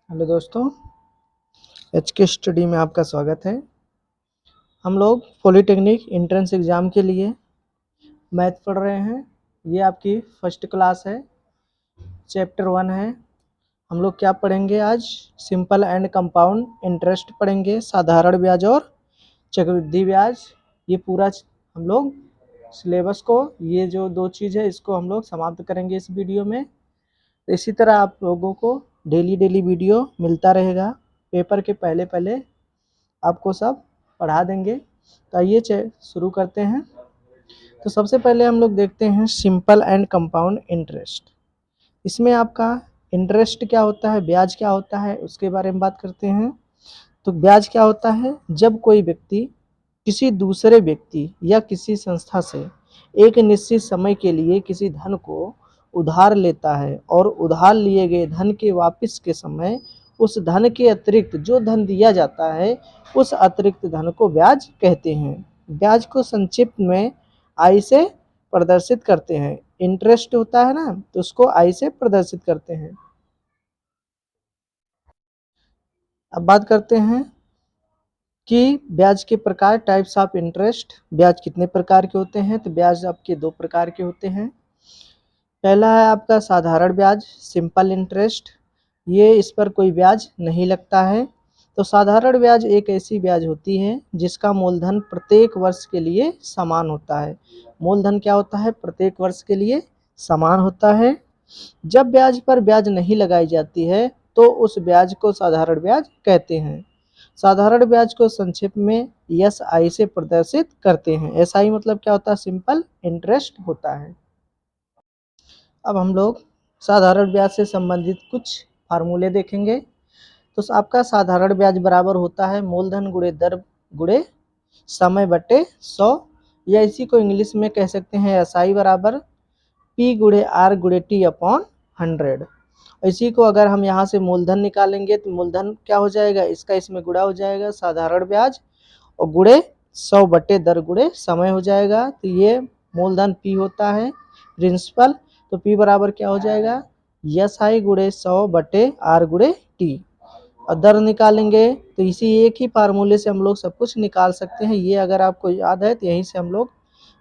Hello दोस्तों, H के study में आपका स्वागत है। हम लोग पॉलिटेक्निक एंट्रेंस एग्ज़ाम के लिए मैथ पढ़ रहे हैं। ये आपकी फर्स्ट क्लास है, चैप्टर 1 है। हम लोग क्या पढ़ेंगे आज? सिंपल एंड कंपाउंड इंटरेस्ट पढ़ेंगे, साधारण ब्याज और चक्रवृद्धि ब्याज। ये पूरा हम लोग सिलेबस को, ये जो दो चीज़ है इसको हम लोग समाप्त करेंगे इस वीडियो में। इसी तरह आप लोगों को डेली वीडियो मिलता रहेगा। पेपर के पहले पहले आपको सब पढ़ा देंगे। तो आइए शुरू करते हैं। तो सबसे पहले हम लोग देखते हैं सिंपल एंड कंपाउंड इंटरेस्ट। इसमें आपका इंटरेस्ट क्या होता है, ब्याज क्या होता है, उसके बारे में बात करते हैं। तो ब्याज क्या होता है? जब कोई व्यक्ति किसी दूसरे व्यक्ति या किसी संस्था से एक निश्चित समय के लिए किसी धन को उधार लेता है और उधार लिए गए धन के वापस के समय उस धन के अतिरिक्त जो धन दिया जाता है उस अतिरिक्त धन को ब्याज कहते हैं। ब्याज को संक्षिप्त में आई से प्रदर्शित करते हैं। इंटरेस्ट होता है ना, तो उसको आई से प्रदर्शित करते हैं। अब बात करते हैं कि ब्याज के प्रकार, टाइप्स ऑफ इंटरेस्ट। ब्याज कितने प्रकार के होते हैं? तो ब्याज आपके दो प्रकार के होते हैं। पहला है आपका साधारण ब्याज, सिंपल इंटरेस्ट। ये इस पर कोई ब्याज नहीं लगता है। तो साधारण ब्याज एक ऐसी ब्याज होती है जिसका मूलधन प्रत्येक वर्ष के लिए समान होता है। मूलधन क्या होता है? प्रत्येक वर्ष के लिए समान होता है। जब ब्याज पर ब्याज नहीं लगाई जाती है तो उस ब्याज को साधारण ब्याज कहते हैं। साधारण ब्याज को संक्षिप्त में एस आई से प्रदर्शित करते हैं। एस आई मतलब क्या होता है? सिंपल इंटरेस्ट होता है। अब हम लोग साधारण ब्याज से संबंधित कुछ फार्मूले देखेंगे। तो आपका साधारण ब्याज बराबर होता है मूलधन गुणे दर गुणे समय बटे 100, या इसी को इंग्लिश में कह सकते हैं एस आई बराबर पी गुणे आर गुणे टी अपॉन 100। इसी को अगर हम यहाँ से मूलधन निकालेंगे तो मूलधन क्या हो जाएगा? इसका इसमें गुणा हो जाएगा, साधारण ब्याज, और गुणे 100 बटे दर गुणे समय हो जाएगा। तो ये मूलधन पी होता है, प्रिंसिपल। तो पी बराबर क्या हो जाएगा? एस आई गुणे 100 बटे आर गुणे टी। और दर निकालेंगे तो इसी एक ही फार्मूले से हम लोग सब कुछ निकाल सकते हैं। ये अगर आपको याद है तो यहीं से हम लोग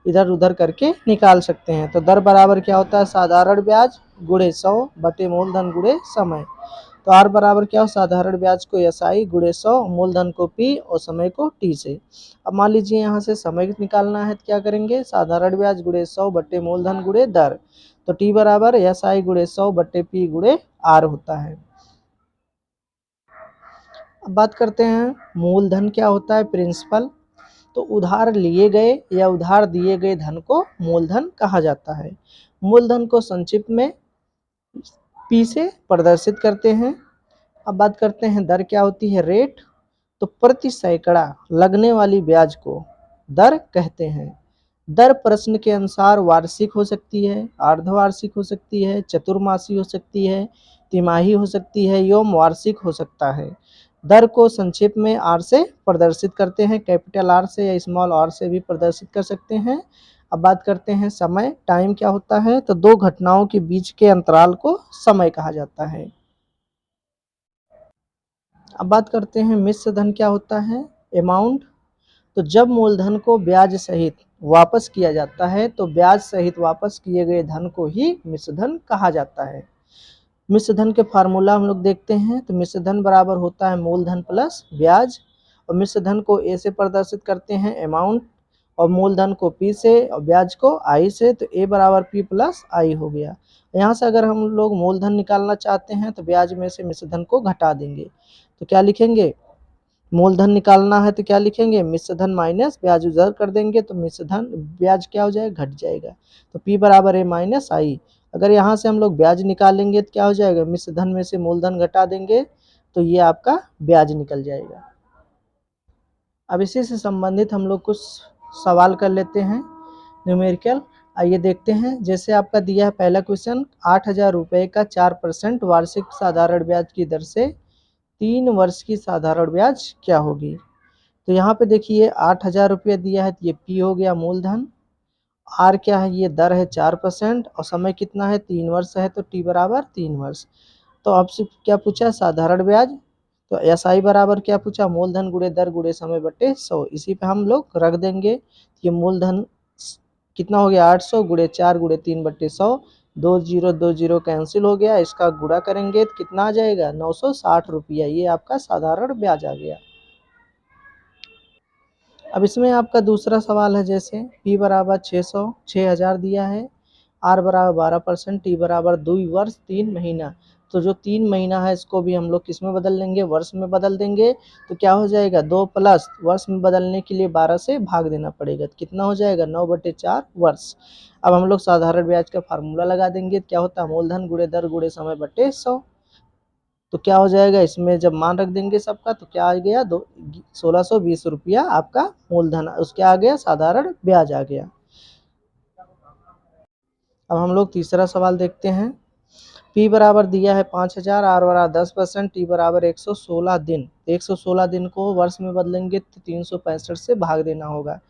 इधर उधर करके निकाल सकते हैं। तो दर बराबर क्या होता है? साधारण ब्याज गुणे 100 बटे मूलधन गुणे समय। तो आर बराबर क्या हो? साधारण ब्याज को एस आई गुणे 100, मूलधन को पी और समय को टी से। अब मान लीजिए यहाँ से समय निकालना है तो क्या करेंगे? साधारण ब्याज गुणे 100 बटे मूलधन गुणे दर। तो टी बराबर एस आई गुणे 100 बटे पी गुणे आर होता है। अब बात करते हैं मूलधन क्या होता है, प्रिंसिपल। तो उधार लिए गए या उधार दिए गए धन को मूलधन कहा जाता है। मूलधन को संक्षिप्त में पी से प्रदर्शित करते हैं। अब बात करते हैं दर क्या होती है, रेट। तो प्रति सैकड़ा लगने वाली ब्याज को दर कहते हैं। दर प्रश्न के अनुसार वार्षिक हो सकती है, अर्धवार्षिक हो सकती है, चतुर्मासी हो सकती है, तिमाही हो सकती है, एवं वार्षिक हो सकता है। दर को संक्षिप्त में आर से प्रदर्शित करते हैं, कैपिटल आर से या स्मॉल आर से भी प्रदर्शित कर सकते हैं। अब बात करते हैं समय, टाइम क्या होता है? तो दो घटनाओं के बीच के अंतराल को समय कहा जाता है। अब बात करते हैं मिश्र धन क्या होता है, अमाउंट। तो जब मूलधन को ब्याज सहित वापस किया जाता है तो ब्याज सहित वापस किए गए धन को ही मिश्र धन कहा जाता है। मिश्र धन के फार्मूला हम लोग देखते हैं। तो मिश्र धन बराबर होता है मूलधन प्लस ब्याज, और मिश्र धन को ए से प्रदर्शित करते हैं अमाउंट, और मूलधन को पी से और ब्याज को आई से। तो ए बराबर पी प्लस आई हो गया। यहाँ से अगर हम लोग मूलधन निकालना चाहते हैं तो ब्याज में से मिश्र धन को घटा देंगे। तो क्या लिखेंगे? मूलधन निकालना है तो क्या लिखेंगे? मिश्र धन माइनस ब्याज, उधर कर देंगे तो मिश्र धन ब्याज क्या हो जाएगा? घट जाएगा। तो पी बराबर ए माइनस आई। अगर यहाँ से हम लोग ब्याज निकालेंगे तो क्या हो जाएगा? मिश्र धन में से मूलधन घटा देंगे तो ये आपका ब्याज निकल जाएगा। अब इसी से संबंधित हम लोग कुछ सवाल कर लेते हैं न्यूमेरिकल। आइए देखते हैं। जैसे आपका दिया है पहला क्वेश्चन, 8,000 रुपये का 4% वार्षिक साधारण ब्याज की दर से 3 वर्ष की साधारण ब्याज क्या होगी? तो यहाँ पे देखिए 8,000 रुपये दिया है तो ये पी हो गया मूलधन। आर क्या है? ये दर है 4%, और समय कितना है? 3 वर्ष है, तो टी बराबर 3 वर्ष। तो आपसे क्या पूछा, साधारण ब्याज। तो एसआई बराबर क्या पूछा, मूलधन गुणे दर गुणे समय बटे 100। इसी पे हम लोग रख देंगे। ये मूलधन कितना हो गया, 800 गुणे 4 गुणे 3 बटे 100। 2 जीरो कैंसिल हो गया, इसका गुणा करेंगे तो कितना आ जाएगा, 960 रुपया। ये आपका साधारण ब्याज आ गया। अब इसमें आपका दूसरा सवाल है, जैसे P बराबर 6000 दिया है, R बराबर 12%, T बराबर 2 वर्ष 3 महीना। तो जो 3 महीना है इसको भी हम लोग किस में बदल लेंगे, वर्ष में बदल देंगे। तो क्या हो जाएगा, 2 प्लस वर्ष में बदलने के लिए 12 से भाग देना पड़ेगा, तो कितना हो जाएगा, 9/4 वर्ष। अब हम लोग साधारण ब्याज का फार्मूला लगा देंगे, क्या होता है, मूलधन गुणे दर गुणे समय बटे 100। तो क्या हो जाएगा, इसमें जब मान रख देंगे सबका तो क्या आ गया, 1620 रुपया आपका मूलधन, उसके आ गया साधारण ब्याज आ गया। अब हम लोग तीसरा सवाल देखते हैं। P बराबर दिया है 5000, R बराबर 10%, T बराबर 116 दिन। 116 दिन को वर्ष में बदलेंगे तो 365 से भाग देना होगा।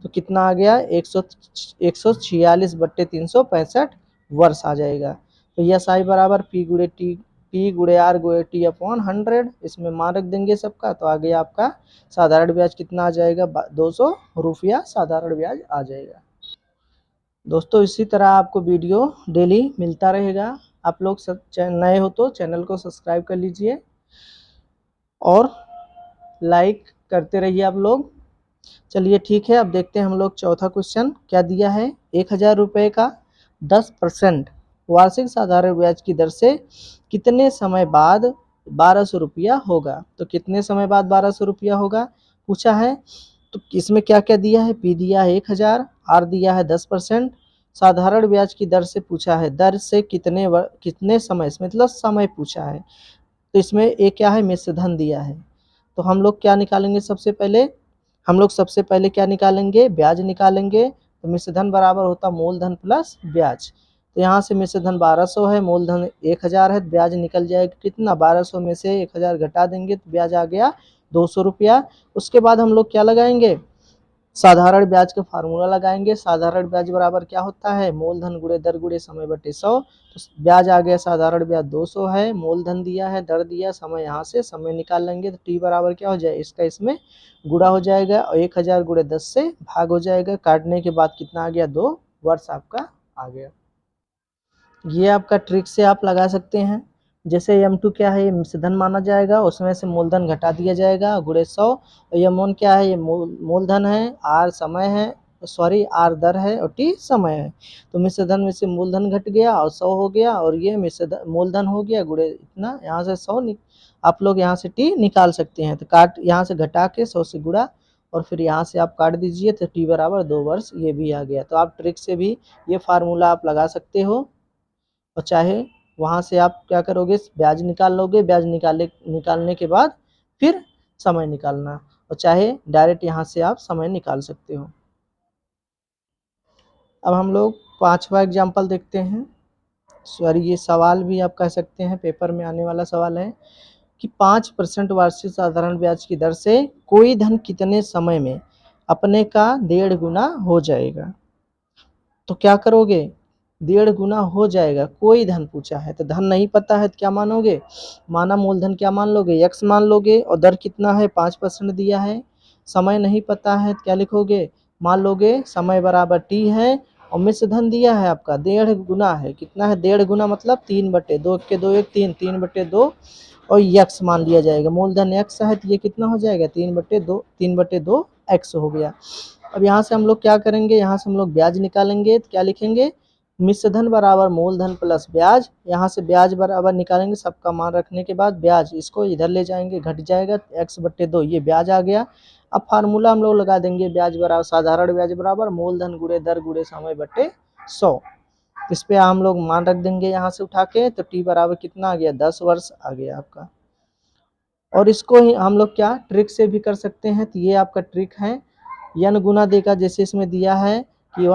तो कितना आ गया, 146/365 वर्ष आ जाएगा। तो यस आई बराबर पी गुणे आर गुणे टी अपॉन 100। इसमें मान रख देंगे सबका, तो आ गया आपका साधारण ब्याज कितना आ जाएगा, 200 रुपया साधारण ब्याज आ जाएगा। दोस्तों इसी तरह आपको वीडियो डेली मिलता रहेगा। आप लोग सब नए हो तो चैनल को सब्सक्राइब कर लीजिए और लाइक करते रहिए आप लोग। चलिए ठीक है, अब देखते हैं हम लोग चौथा क्वेश्चन क्या दिया है। 1000 रुपये का 10% वार्षिक साधारण ब्याज की दर से कितने समय बाद 1200 रुपया होगा। तो कितने समय बाद 1200 रुपया होगा पूछा है। तो इसमें क्या क्या दिया है, पी दिया है 1000, आर दिया है 10%, साधारण ब्याज की दर से पूछा है, दर से कितने समय, मतलब समय पूछा है। तो इसमें एक क्या है, मिश्र धन दिया है। तो हम लोग क्या निकालेंगे, सबसे पहले क्या निकालेंगे, ब्याज निकालेंगे। तो मिश्र धन बराबर होता मूलधन प्लस ब्याज। तो यहाँ से मिश्र धन 1200 है, मूलधन 1000 है, ब्याज निकल जाएगा कितना, 1200 में से 1000 घटा देंगे तो ब्याज आ गया 200 रुपया। उसके बाद हम लोग क्या लगाएंगे, साधारण ब्याज का फार्मूला लगाएंगे। साधारण ब्याज बराबर क्या होता है, मूलधन गुणे दर गुणे समय बटे 100। तो ब्याज आ गया, साधारण ब्याज 200 है, मूलधन दिया है, दर दिया, समय यहाँ से समय निकाल लेंगे। तो टी बराबर क्या हो जाए, इसका इसमें गुणा हो जाएगा और 1000 गुणे 10 से भाग हो जाएगा। काटने के बाद कितना आ गया, 2 वर्ष आपका आ गया। ये आपका ट्रिक से आप लगा सकते हैं। जैसे M2 क्या है, ये मिश्र धन माना जाएगा, उसमें से मूलधन घटा दिया जाएगा गुणे 100। और M1 क्या है, ये मूलधन है, R समय है, सॉरी R दर है और T समय है। तो मिश्र धन में से मूलधन घट गया और 100 हो गया, और ये मूलधन हो गया गुणे इतना, यहाँ से 100 आप लोग यहाँ से T निकाल सकते हैं। तो काट यहाँ से घटा के 100 से गुणा और फिर यहाँ से आप काट दीजिए, तो T बराबर 2 वर्ष ये भी आ गया। तो आप ट्रिक से भी ये फार्मूला आप लगा सकते हो, और चाहे वहाँ से आप क्या करोगे, ब्याज निकाल लोगे, ब्याज निकालने के बाद फिर समय निकालना, और चाहे डायरेक्ट यहाँ से आप समय निकाल सकते हो। अब हम लोग 5वां एग्जाम्पल देखते हैं। सॉरी, ये सवाल भी आप कह सकते हैं, पेपर में आने वाला सवाल है कि 5% वार्षिक साधारण ब्याज की दर से कोई धन कितने समय में अपने का 1.5 गुना हो जाएगा। तो क्या करोगे, 1.5 गुना हो जाएगा, कोई धन पूछा है तो धन नहीं पता है तो क्या मानोगे, माना मूलधन क्या मान लोगे, x मान लोगे, और दर कितना है 5% दिया है। समय नहीं पता है तो क्या लिखोगे, मान लोगे समय बराबर t है, और मिश्र धन दिया है आपका 1.5 गुना है, कितना है 1.5 गुना मतलब 3/2 के 2 1 3 3/2, और x मान लिया जाएगा, मूलधन x है तो ये कितना हो जाएगा 3/2 x हो गया। अब यहाँ से हम लोग क्या करेंगे, यहाँ से हम लोग ब्याज निकालेंगे, तो क्या लिखेंगे, मिश्र धन बराबर मूलधन प्लस ब्याज। यहाँ से ब्याज बराबर निकालेंगे, सबका मान रखने के बाद ब्याज इसको इधर ले जाएंगे, घट जाएगा, x/2 ये ब्याज आ गया। अब फार्मूला हम लोग लगा देंगे, ब्याज बराबर साधारण ब्याज बराबर मूलधन गुणे दर गुणे समय बटे 100। इस पे हम लोग मान रख देंगे यहाँ से उठा के, तो टी बराबर कितना आ गया, 10 वर्ष आ गया आपका। और इसको ही हम लोग क्या ट्रिक से भी कर सकते हैं, तो ये आपका ट्रिक है, n गुना देगा, जैसे इसमें दिया है कि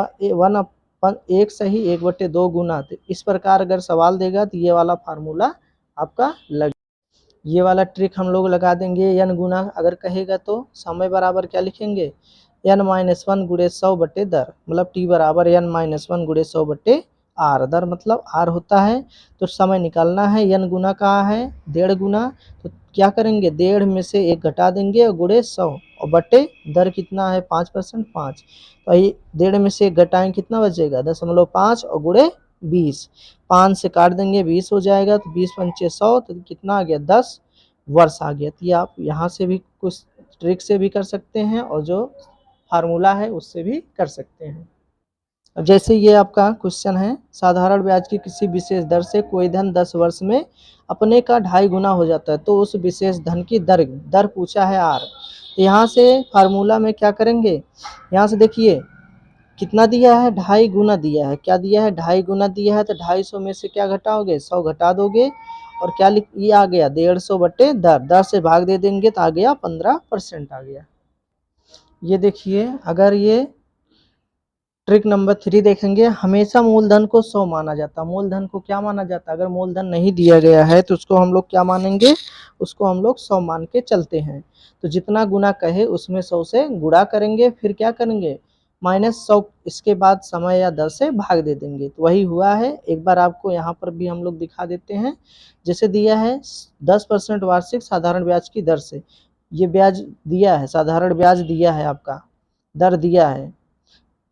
1 सही 1/2 गुना। तो इस प्रकार अगर सवाल देगा तो ये वाला फार्मूला आपका लग, ये वाला ट्रिक हम लोग लगा देंगे। n गुना अगर कहेगा तो समय बराबर क्या लिखेंगे, n-1 गुणे 100 बटे दर, मतलब t बराबर n-1 गुणे 100 बटे आर, दर मतलब आर होता है। तो समय निकालना है, n गुना कहाँ है 1.5 गुना, तो क्या करेंगे 1.5 में से 1 घटा देंगे और गुणे 100 और बटे दर कितना है 5%, 5। तो 1.5 में से 1 घटाएंगे कितना बचेगा 0.5 और गुणे 20, 5 से काट देंगे 20 हो जाएगा, तो 20 पंचे 100, तो कितना आ गया 10 वर्ष आ गया। तो ये आप यहाँ से भी कुछ ट्रिक से भी कर सकते हैं और जो फार्मूला है उससे भी कर सकते हैं। अब जैसे ये आपका क्वेश्चन है, साधारण ब्याज की किसी विशेष दर से कोई धन 10 वर्ष में अपने का 2.5 गुना हो जाता है, तो उस विशेष धन की दर पूछा है आर। तो यहाँ से फार्मूला में क्या करेंगे, यहाँ से देखिए कितना दिया है 2.5 गुना दिया है, क्या दिया है 2.5 गुना दिया है, तो 250 में से क्या घटाओगे 100 घटा दोगे और क्या ये आ गया 150 बटे दर, दर से भाग दे देंगे तो आ गया 15% आ गया। ये देखिए अगर ये ट्रिक नंबर 3 देखेंगे, हमेशा मूलधन को 100 माना जाता है। मूलधन को क्या माना जाता है, अगर मूलधन नहीं दिया गया है तो उसको हम लोग क्या मानेंगे, उसको हम लोग 100 मान के चलते हैं। तो जितना गुना कहे उसमें 100 से गुणा करेंगे, फिर क्या करेंगे -100, इसके बाद समय या दर से भाग दे देंगे, तो वही हुआ है। एक बार आपको यहाँ पर भी हम लोग दिखा देते हैं, जैसे दिया है 10% वार्षिक साधारण ब्याज की दर से, ये ब्याज दिया है, साधारण ब्याज दिया है, आपका दर दिया है,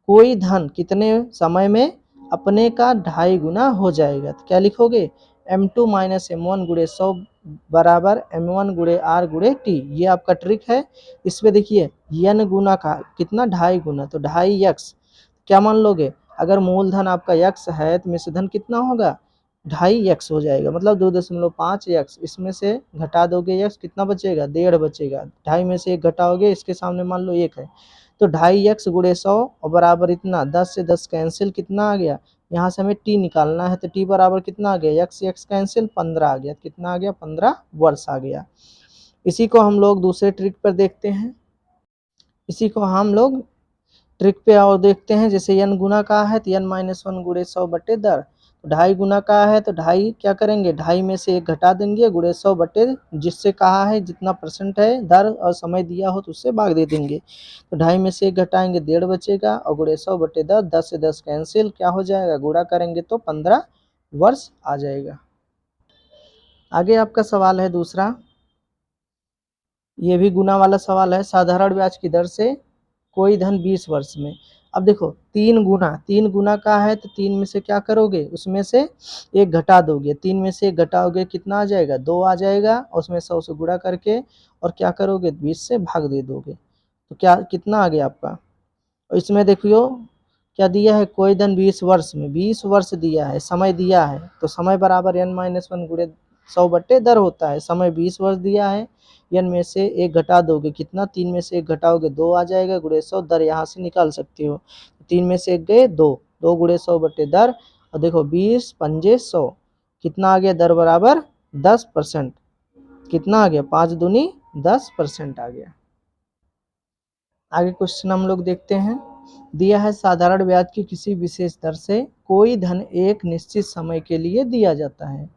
कोई धन कितने समय में अपने का 2.5 गुना हो जाएगा, तो क्या लिखोगे m2 माइनस m1 गुणे 100 बराबर m1 गुणे r गुणे t। ये आपका ट्रिक है। इसमें देखिए n गुना का कितना 2.5 गुना, तो 2.5x, क्या मान लोगे अगर मूलधन आपका x है तो मिश्रधन कितना होगा 2.5x हो जाएगा, मतलब 2.5x, इसमें से घटा दोगे x कितना बचेगा 1.5 बचेगा, 2.5 में से 1 घटाओगे, इसके सामने मान लो 1 है, तो 2.5x गुणे 100 और बराबर इतना 10 से 10 कैंसिल, कितना आ गया, यहाँ से हमें t निकालना है, तो t बराबर कितना आ गया x कैंसिल 15 आ गया, कितना आ गया 15 वर्ष आ गया। इसी को हम लोग दूसरे ट्रिक पर देखते हैं, इसी को हम लोग ट्रिक पे और देखते हैं, जैसे n गुना का है तो n-1 गुणे 100 बटे दर, 2.5 गुना का है तो 2.5 क्या करेंगे 2.5 में से 1 घटा देंगे गुणे 100 बटे जिससे कहा है जितना परसेंट है दर और समय दिया हो तो उससे भाग दे देंगे, तो 2.5 में से 1 घटाएंगे 1.5 बचेगा और गुणे 100 बटे दर, 10 से 10 कैंसिल, क्या हो जाएगा गुणा करेंगे तो 15 वर्ष आ जाएगा। आगे आपका सवाल है दूसरा, ये भी गुना वाला सवाल है, साधारण ब्याज की दर से कोई धन 20 वर्ष में। अब देखो 3 गुना का है तो 3 में से क्या करोगे उसमें से 1 घटा दोगे, 3 में से 1 घटाओगे कितना आ जाएगा 2 आ जाएगा, और उसमें 100 से गुणा करके और क्या करोगे 20 से भाग दे दोगे, तो क्या कितना आ गया आपका। और इसमें देखियो क्या दिया है, कोई धन 20 वर्ष में, 20 वर्ष दिया है, समय दिया है, तो समय बराबर n-1 गुणे 100 बटे दर होता है, समय 20 वर्ष दिया है, n में से 1 घटा दोगे कितना, 3 में से 1 घटाओगे 2 आ जाएगा गुणे 100, दर यहाँ से निकाल सकते हो, 3 में से 1 गए 2, 2 गुणे 100 बटे दर, और देखो 20 पंजे 100, कितना आ गया दर बराबर 10%, कितना आ गया 5 दूनी 10% आ गया। आगे क्वेश्चन हम लोग देखते हैं, दिया है साधारण ब्याज की किसी विशेष दर से कोई धन एक निश्चित समय के लिए दिया जाता है,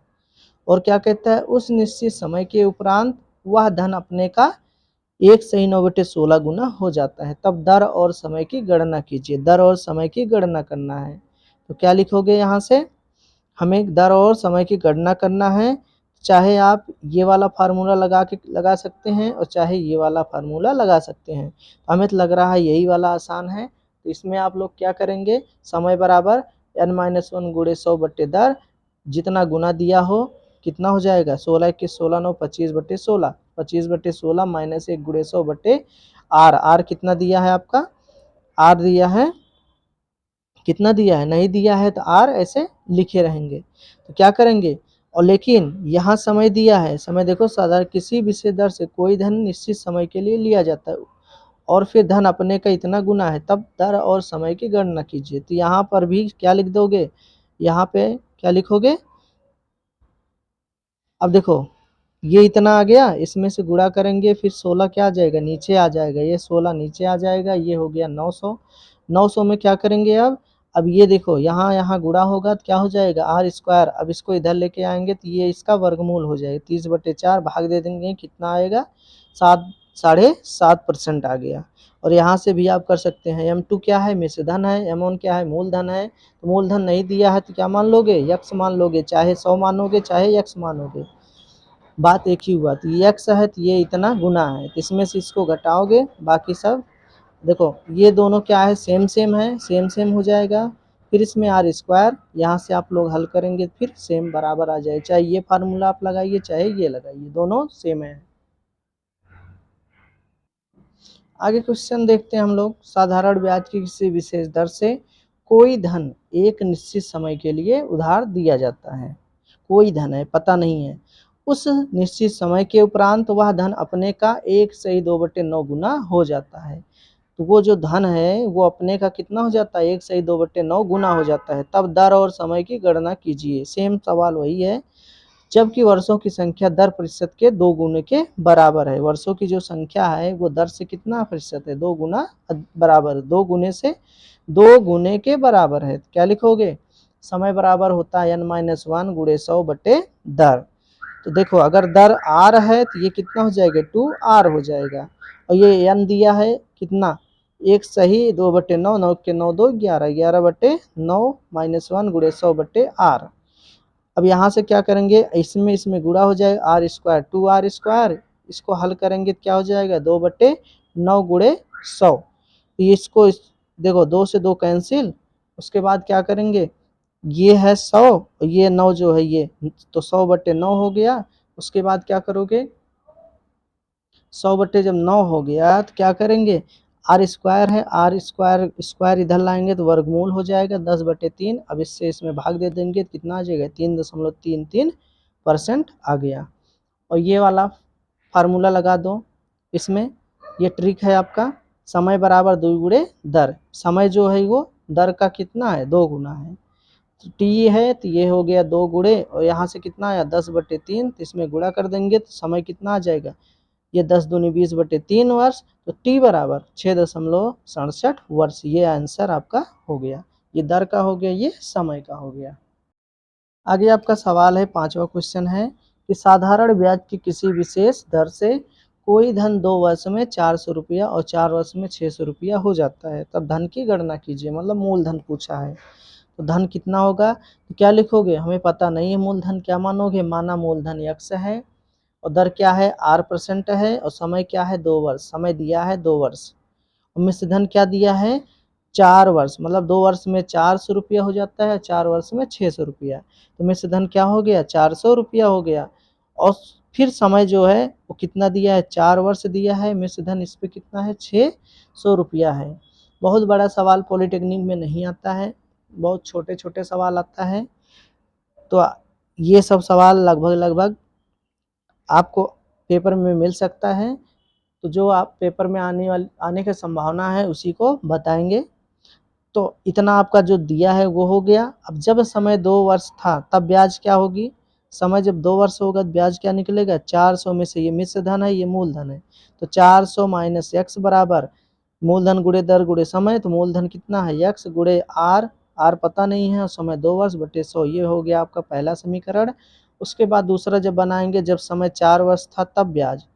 और क्या कहता है उस निश्चित समय के उपरांत वह धन अपने का 1 से 9/16 गुना हो जाता है, तब दर और समय की गणना कीजिए। दर और समय की गणना करना है, तो क्या लिखोगे, यहाँ से हमें दर और समय की गणना करना है, चाहे आप ये वाला फार्मूला लगा सकते हैं और चाहे ये वाला फार्मूला लगा सकते हैं, हमें तो लग रहा है यही वाला आसान है। तो इसमें आप लोग क्या करेंगे, समय बराबर n-1 गुणे 100 बटे दर, जितना गुना दिया हो कितना हो जाएगा 16 के 16 9 25 बटे 16, 25 बटे 16 -1 गुणे 100 बटे r कितना दिया है आपका, r दिया है, कितना दिया है नहीं दिया है तो r ऐसे लिखे रहेंगे, तो क्या करेंगे, और लेकिन यहाँ समय दिया है, समय देखो साधारण किसी विशेष दर से कोई धन निश्चित समय के लिए लिया जाता है और फिर धन अपने का इतना गुना है, तब दर और समय की गणना कीजिए। तो यहाँ पर भी क्या लिख दोगे, यहाँ पे क्या लिखोगे, अब देखो ये इतना आ गया, इसमें से गुणा करेंगे फिर 16 क्या आ जाएगा नीचे आ जाएगा, ये 16 नीचे आ जाएगा, ये हो गया 900, 900 में क्या करेंगे अब ये देखो यहाँ यहाँ गुणा होगा तो क्या हो जाएगा आर स्क्वायर, अब इसको इधर लेके आएंगे तो ये इसका वर्गमूल हो जाएगा, 30/4 भाग दे देंगे कितना आएगा 7 7.5% आ गया। और यहाँ से भी आप कर सकते हैं। m2 क्या है, मिश्र धन है, m1 क्या है, मूलधन है। तो मूलधन नहीं दिया है तो क्या मान लोगे, यक्स मान लोगे, चाहे 100 मानोगे चाहे यक्स मानोगे, बात एक ही हुआ। तो ये यक्स है तो ये इतना गुना है, तो इसमें से इसको घटाओगे, बाकी सब देखो ये दोनों क्या है, सेम सेम है, सेम सेम हो जाएगा। फिर इसमें आर स्क्वायर, यहाँ से आप लोग हल करेंगे फिर सेम बराबर आ जाए, चाहे ये फार्मूला आप लगाइए चाहे ये लगाइए, दोनों सेम है। आगे क्वेश्चन देखते हैं हम लोग। साधारण ब्याज की किसी विशेष दर से कोई धन एक निश्चित समय के लिए उधार दिया जाता है। कोई धन है, पता नहीं है, उस निश्चित समय के उपरांत वह धन अपने का 1/2/9 गुना हो जाता है। तो वो जो धन है वो अपने का कितना हो जाता है, 1/2/9 गुना हो जाता है। तब दर और समय की गणना कीजिए। सेम सवाल वही है, जबकि वर्षों की संख्या दर प्रतिशत के 2 गुने के बराबर है। वर्षों की जो संख्या है वो दर से कितना प्रतिशत है, 2 गुना बराबर, 2 गुने से 2 गुने के बराबर है। क्या लिखोगे, समय बराबर होता है n-1 गुणे 100 बटे दर। तो देखो अगर दर r है तो ये कितना हो जाएगा, 2r हो जाएगा। और ये n दिया है कितना, एक सही 2/9, 9 के 9 2 11, 11/9 -1 गुणे 100 बटे r। अब यहाँ से क्या करेंगे, इसमें गुणा हो जाएगा, आर स्क्वायर 2r², इसको हल करेंगे तो क्या हो जाएगा, 2/9 गुणे 100। इसको देखो 2 से 2 कैंसिल, उसके बाद क्या करेंगे, ये है 100 और ये 9 जो है ये, तो 100/9 हो गया। उसके बाद क्या करोगे, 100 बटे जब 9 हो गया तो क्या करेंगे, आर स्क्वायर है, आर स्क्वायर स्क्वायर इधर लाएंगे तो वर्गमूल हो जाएगा 10/3। अब इससे इसमें भाग दे देंगे तो कितना आ जाएगा, 3.33% आ गया। और ये वाला फार्मूला लगा दो इसमें, ये ट्रिक है आपका। समय बराबर 2 गुणे दर, समय जो है वो दर का कितना है, 2 गुना है। तो टी है तो ये हो गया 2 गुणे, और यहाँ से कितना आया 10/3, तो इसमें गुणा कर देंगे तो समय कितना आ जाएगा, ये 10 दूनी 20/3 वर्ष। तो टी बराबर 6.67 वर्ष। ये आंसर आपका हो गया, ये दर का हो गया, ये समय का हो गया। आगे आपका सवाल है, 5वां क्वेश्चन है कि साधारण ब्याज की किसी विशेष दर से कोई धन 2 वर्ष में 400 रुपया और 4 वर्ष में 600 रुपया हो जाता है, तब धन की गणना कीजिए। मतलब मूलधन पूछा है, तो धन कितना होगा, तो क्या लिखोगे, हमें पता नहीं है मूलधन, क्या मानोगे, माना मूलधन यक्स है और दर क्या है r% है और समय क्या है 2 वर्ष, समय दिया है 2 वर्ष। मिश्र धन क्या दिया है 4 वर्ष, मतलब 2 वर्ष में 400 रुपया हो जाता है, 4 वर्ष में 600 रुपया। तो मिश्र धन क्या हो गया, 400 रुपया हो गया। और फिर समय जो है वो कितना दिया है, 4 वर्ष दिया है, मिश्र धन इस पे कितना है 600 रुपया है। बहुत बड़ा सवाल पॉलिटेक्निक में नहीं आता है, बहुत छोटे छोटे सवाल आता है। तो ये सब सवाल लगभग लगभग आपको पेपर में मिल सकता है। तो जो आप पेपर में आने की संभावना है उसी को बताएंगे। तो इतना आपका जो दिया है वो हो गया। अब जब समय 2 वर्ष था तब ब्याज क्या होगी, समय जब 2 वर्ष होगा तो ब्याज क्या निकलेगा, 400 में से ये मिश्र धन है, ये मूलधन है, तो 400 माइनस x बराबर मूलधन गुणे दर गुणे समय। तो मूलधन कितना है, x गुणे आर, आर पता नहीं है, समय 2 वर्ष बटे 100। ये हो गया आपका पहला समीकरण। उसके बाद दूसरा जब बनाएंगे, जब समय 4 वर्ष था तब ब्याज,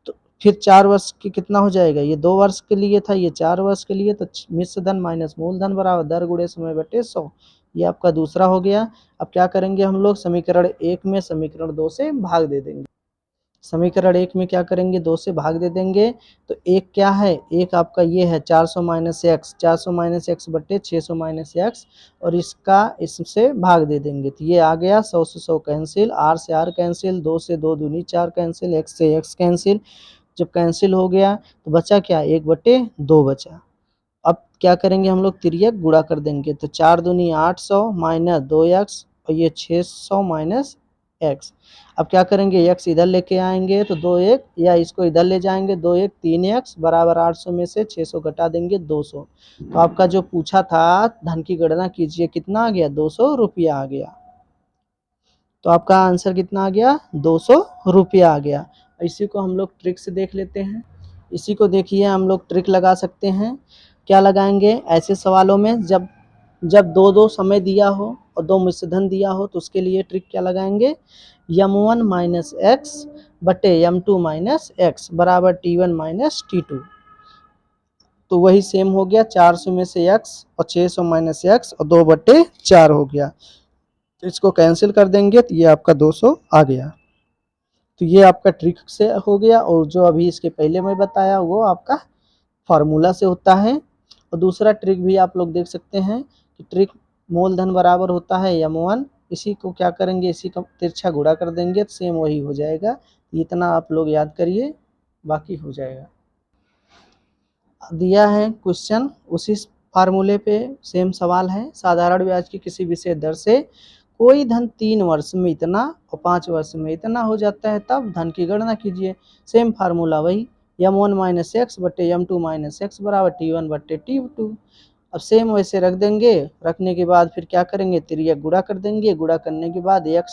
तो फिर 4 वर्ष की कितना हो जाएगा, ये 2 वर्ष के लिए था, ये 4 वर्ष के लिए, तो मिश्र धन माइनस मूलधन बराबर दर गुणे समय बटे 100। ये आपका दूसरा हो गया। अब क्या करेंगे हम लोग, समीकरण 1 में समीकरण 2 से भाग दे देंगे। समीकरण 1 में क्या करेंगे, 2 से भाग दे देंगे। तो एक क्या है, एक आपका ये है 400 माइनस एक्स, 400 माइनस एक्स बट्टे 600 माइनस एक्स, और इसका इससे भाग दे देंगे तो ये आ गया 100 से 100 कैंसिल, आर से आर कैंसिल, 2 से 2 दूनी 4 कैंसिल, एक्स से एक्स कैंसिल। जब कैंसिल हो गया तो बचा क्या, 1/2 बचा। अब क्या करेंगे हम लोग, तिर्यक गुणा कर देंगे। तो 4 दूनी 800 माइनस 2x और ये 600 माइनस x। अब क्या करेंगे, x इधर लेके आएंगे तो 2 1, या इसको इधर ले जाएंगे 2 1 3x बराबर 800 में से 600 घटा देंगे 200। तो आपका जो पूछा था धन की गणना कीजिए, कितना आ गया, 200 रुपया आ गया। तो आपका आंसर कितना आ गया, 200 रुपया आ गया। इसी को हम लोग ट्रिक से देख लेते हैं। इसी को देखिए, हम लोग ट्रिक लगा सकते हैं। क्या लगाएंगे, ऐसे सवालों में जब जब 2 समय दिया हो और 2 मिश्रधन दिया हो तो उसके लिए ट्रिक क्या लगाएंगे, m1 माइनस एक्स बटे m2 माइनस एक्स बराबर t1 माइनस t2। तो वही सेम हो गया, 400 में से x और 600 माइनस x और 2/4 हो गया। तो इसको कैंसिल कर देंगे तो ये आपका 200 आ गया। तो ये आपका ट्रिक से हो गया, और जो अभी इसके पहले मैं बताया वो आपका फार्मूला से होता है। और दूसरा ट्रिक भी आप लोग देख सकते हैं कि ट्रिक मूलधन बराबर होता है m1, इसी को क्या करेंगे, इसी का तिरछा गुणा कर देंगे तो सेम वही हो जाएगा। इतना आप लोग याद करिए, बाकी हो जाएगा। दिया है क्वेश्चन उसी फार्मूले पे सेम सवाल है। साधारण ब्याज की किसी विशेष दर से कोई धन 3 वर्ष में इतना और 5 वर्ष में इतना हो जाता है, तब धन की गणना कीजिए। सेम फार्मूला वही, m1 माइनस एक्स बटे m2 माइनस एक्स बराबर t1 बटे t2। अब सेम वैसे रख देंगे, रखने के बाद फिर क्या करेंगे, तिर्यक गुणा कर देंगे। गुणा करने के बाद x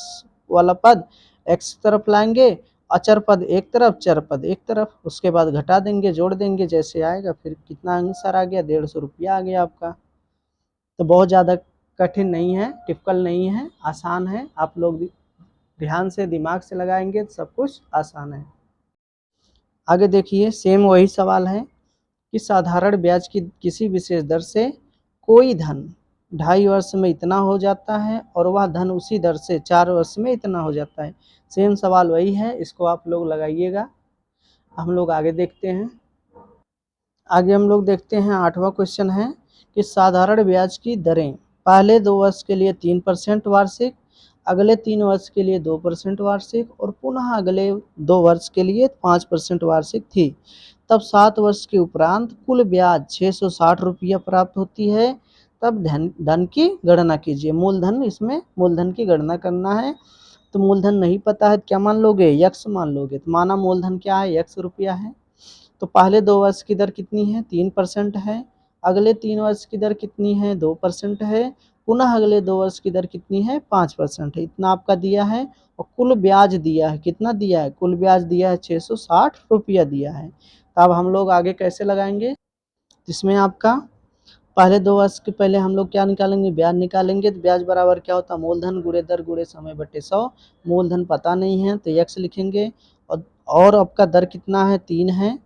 वाला पद x तरफ लाएंगे, अचर पद एक तरफ, चर पद एक तरफ, उसके बाद घटा देंगे, जोड़ देंगे, जैसे आएगा। फिर कितना आंसर आ गया, 150 रुपया आ गया आपका। तो बहुत ज़्यादा कठिन नहीं है, टिपिकल नहीं है, आसान है। आप लोग ध्यान से दिमाग से लगाएंगे तो सब कुछ आसान है। आगे देखिए, सेम वही सवाल है कि साधारण ब्याज की किसी विशेष दर से कोई धन 2.5 वर्ष में इतना हो जाता है और वह धन उसी दर से 4 वर्ष में इतना हो जाता है। सेम सवाल वही है, इसको आप लोग लगाइएगा। हम लोग आगे देखते हैं। आगे हम लोग देखते हैं 8वां क्वेश्चन है कि साधारण ब्याज की दरें पहले 2 वर्ष के लिए 3% वार्षिक, अगले 3 वर्ष के लिए 2% वार्षिक और पुनः अगले 2 वर्ष के लिए 5% वार्षिक थी। तब 7 वर्ष के उपरांत कुल ब्याज 660 रुपया प्राप्त होती है। तब धन की गणना कीजिए। मूलधन, इसमें मूलधन की गणना करना है। तो मूलधन नहीं पता है तो क्या मान लोगे, यक्स मान लोगे। तो माना मूलधन क्या है, यक्स रुपया है। तो पहले 2 वर्ष की दर कितनी है, 3% है। अगले 3 वर्ष की दर कितनी है, 2% है। पुनः अगले 2 वर्ष की दर कितनी है, 5% है। इतना आपका दिया है। और कुल ब्याज दिया है, कितना दिया है, कुल ब्याज दिया है 660 रुपया दिया है। तो अब हम लोग आगे कैसे लगाएंगे, इसमें आपका पहले 2 वर्ष के पहले हम लोग क्या निकालेंगे, ब्याज निकालेंगे। तो ब्याज बराबर क्या होता है, मूलधन गुणे दर गुणे समय बटे 100। मूलधन पता नहीं है तो x लिखेंगे। और आपका दर कितना है, 3 है।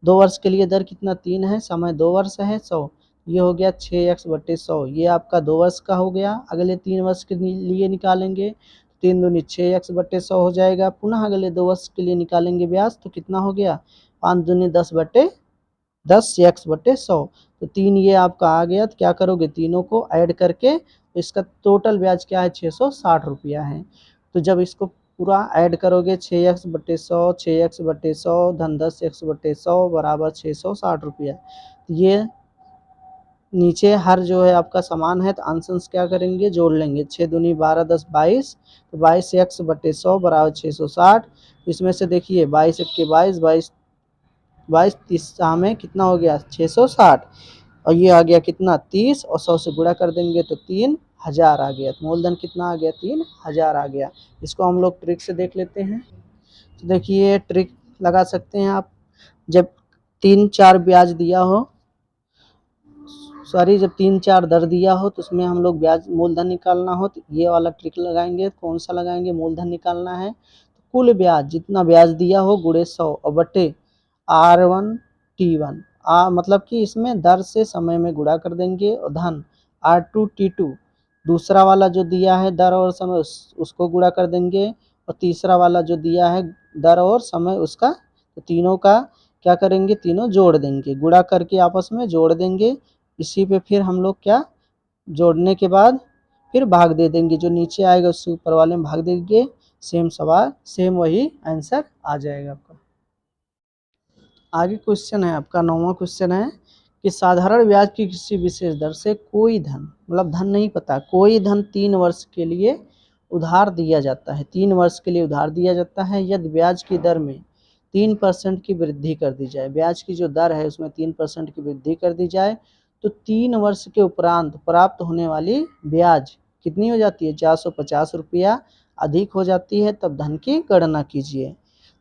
2 वर्ष के लिए दर कितना, 3 है। समय 2 वर्ष है, 100। ये हो गया 6x बटे 100। ये आपका 2 वर्ष का हो गया। अगले 3 वर्ष के लिए निकालेंगे, 3 दूनी 6x बटे 100 हो जाएगा। पुनः अगले 2 वर्ष के लिए निकालेंगे ब्याज, तो कितना हो गया, 5 दूनी 10 बटे 10x बटे 100। तो 3 ये आपका आ गया। तो क्या करोगे, तीनों को ऐड करके इसका टोटल ब्याज क्या है, 660 रुपया है। तो जब इसको पूरा ऐड करोगे, 6x बटे 100, 6x बटे 100 धन 10x बटे 100 बराबर 660 रुपया। तो ये नीचे हर जो है आपका समान है, तो आंसर क्या करेंगे, जोड़ लेंगे। 6 दूनी 12 10 22, तो 22x बटे 100 बराबर 660। इसमें से देखिए 22 एक्के 22, 22 30 में कितना हो गया, 660। और ये आ गया कितना, 30, और 100 से गुणा कर देंगे तो 3000 आ गया। तो मूलधन कितना आ गया, 3000 आ गया। इसको हम लोग ट्रिक से देख लेते हैं। तो देखिए, ट्रिक लगा सकते हैं आप। जब 3-4 ब्याज दिया हो, जब 3-4 दर दिया हो, तो उसमें हम लोग ब्याज मूलधन निकालना हो तो ये वाला ट्रिक लगाएंगे। कौन सा लगाएंगे, मूलधन निकालना है। तो कुल ब्याज, जितना ब्याज दिया हो गुणे 100 और बटे R1 T1, मतलब कि इसमें दर से समय में गुणा कर देंगे। और धन R2 T2, दूसरा वाला जो दिया है दर और समय उसको गुणा कर देंगे। और तीसरा वाला जो दिया है दर और समय उसका, तो तीनों का क्या करेंगे, तीनों जोड़ देंगे। गुणा करके आपस में जोड़ देंगे। इसी पे फिर हम लोग क्या, जोड़ने के बाद फिर भाग दे देंगे। जो नीचे आएगा उससे ऊपर वाले में भाग देंगे। सेम सवाल, सेम वही आंसर आ जाएगा आपका। आगे क्वेश्चन है आपका 9वां क्वेश्चन है कि साधारण ब्याज की किसी विशेष दर से कोई धन, मतलब धन नहीं पता, कोई धन 3 वर्ष के लिए उधार दिया जाता है। 3 वर्ष के लिए उधार दिया जाता है। यदि ब्याज की दर में 3% की वृद्धि कर दी जाए, ब्याज की जो दर है उसमें 3% की वृद्धि कर दी जाए, तो 3 वर्ष के उपरांत प्राप्त होने वाली ब्याज कितनी हो जाती है, 450 रुपया अधिक हो जाती है। तब धन की गणना कीजिए।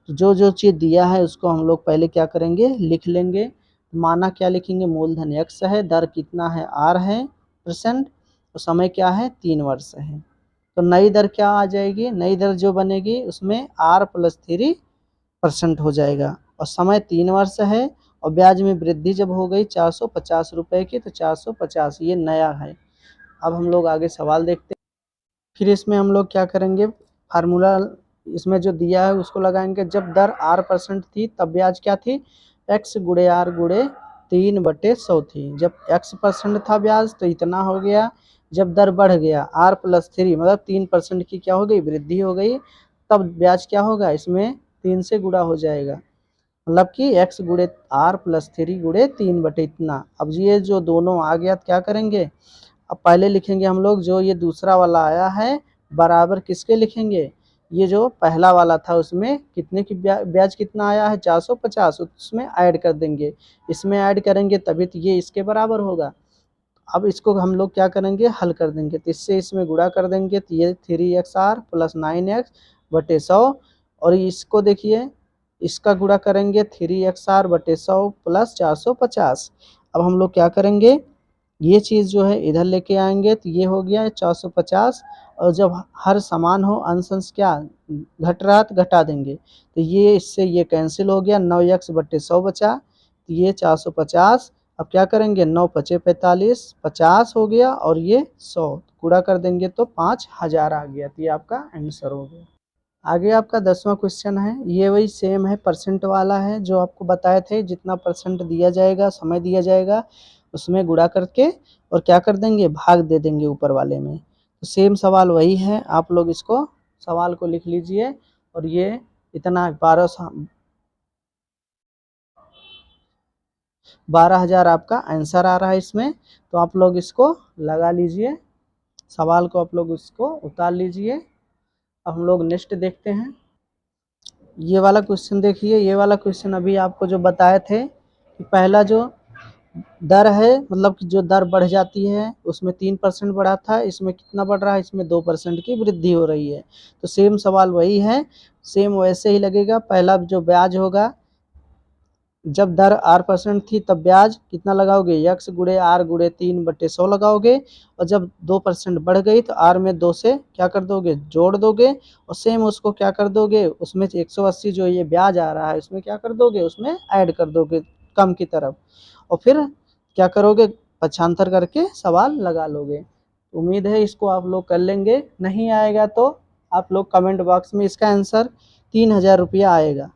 तो जो चीज़ दिया है उसको हम लोग पहले क्या करेंगे, लिख लेंगे। माना क्या लिखेंगे, मूलधन x है, दर कितना है, r है %, और समय क्या है, 3 वर्ष है। तो नई दर क्या आ जाएगी, नई दर जो बनेगी उसमें r + 3% हो जाएगा। और समय 3 वर्ष है और ब्याज में वृद्धि जब हो गई 450 रुपये की, तो 450 ये नया है। अब हम लोग आगे सवाल देखते हैं। फिर इसमें हम लोग क्या करेंगे, फार्मूला इसमें जो दिया है उसको लगाएंगे। जब दर R% थी तब ब्याज क्या थी, x गुणे R गुणे 3/100 थी। जब x% था ब्याज तो इतना हो गया। जब दर बढ़ गया R+3 मतलब 3% की क्या हो गई, वृद्धि हो गई, तब ब्याज क्या होगा, इसमें 3 से गुणा हो जाएगा, मतलब कि x गुणे R+3 गुणे 3 इतना। अब ये जो दोनों आ गया तो क्या करेंगे, अब पहले लिखेंगे हम लोग जो ये दूसरा वाला आया है बराबर किसके लिखेंगे, ये जो पहला वाला था उसमें कितने की ब्याज कितना आया है 450, उसमें ऐड कर देंगे। इसमें ऐड करेंगे तभी तो ये इसके बराबर होगा। अब इसको हम लोग क्या करेंगे, हल कर देंगे, तो इससे इसमें गुणा कर देंगे, तो ये 3xr प्लस 9x/100। और इसको देखिए, इसका गुणा करेंगे 3xr/100 प्लस 450। अब हम लोग क्या करेंगे, ये चीज़ जो है इधर लेके आएंगे, तो ये हो गया 450। और जब हर समान हो, अंश अंश क्या घट रहा तो घटा देंगे, तो ये इससे ये कैंसिल हो गया, 9x/100 बचा, तो ये 450। अब क्या करेंगे, 9 पचे 45, 50 हो गया, और ये 100 गुणा कर देंगे तो 5000 आ गया। तो ये आपका आंसर हो गया। आगे आपका 10वां क्वेश्चन है, ये वही सेम है, परसेंट वाला है जो आपको बताए थे, जितना परसेंट दिया जाएगा, समय दिया जाएगा, उसमें गुणा करके और क्या कर देंगे, भाग दे देंगे ऊपर वाले में। तो सेम सवाल वही है, आप लोग इसको सवाल को लिख लीजिए। और ये इतना 12,000 आपका आंसर आ रहा है इसमें। तो आप लोग इसको लगा लीजिए, सवाल को आप लोग इसको उतार लीजिए। अब हम लोग नेक्स्ट देखते हैं। ये वाला क्वेश्चन देखिए, ये वाला क्वेश्चन अभी आपको जो बताए थे कि पहला जो दर है, मतलब कि जो दर बढ़ जाती है उसमें 3% बढ़ा था, इसमें कितना बढ़ रहा है, इसमें 2% की वृद्धि हो रही है। तो सेम सवाल वही है, सेम वैसे ही लगेगा। पहला जो ब्याज होगा, जब दर R% थी तब ब्याज कितना लगाओगे, x गुणे R गुणे 3/100 लगाओगे। और जब 2% बढ़ गई तो R में 2 से क्या कर दोगे, जोड़ दोगे। और सेम उसको क्या कर दोगे, उसमें 180 जो ये ब्याज आ रहा है उसमें क्या कर दोगे, उसमें ऐड कर दोगे कम की तरफ। और फिर क्या करोगे, पक्षांतर करके सवाल लगा लोगे। उम्मीद है इसको आप लोग कर लेंगे। नहीं आएगा तो आप लोग कमेंट बॉक्स में इसका आंसर 3000 रुपया आएगा।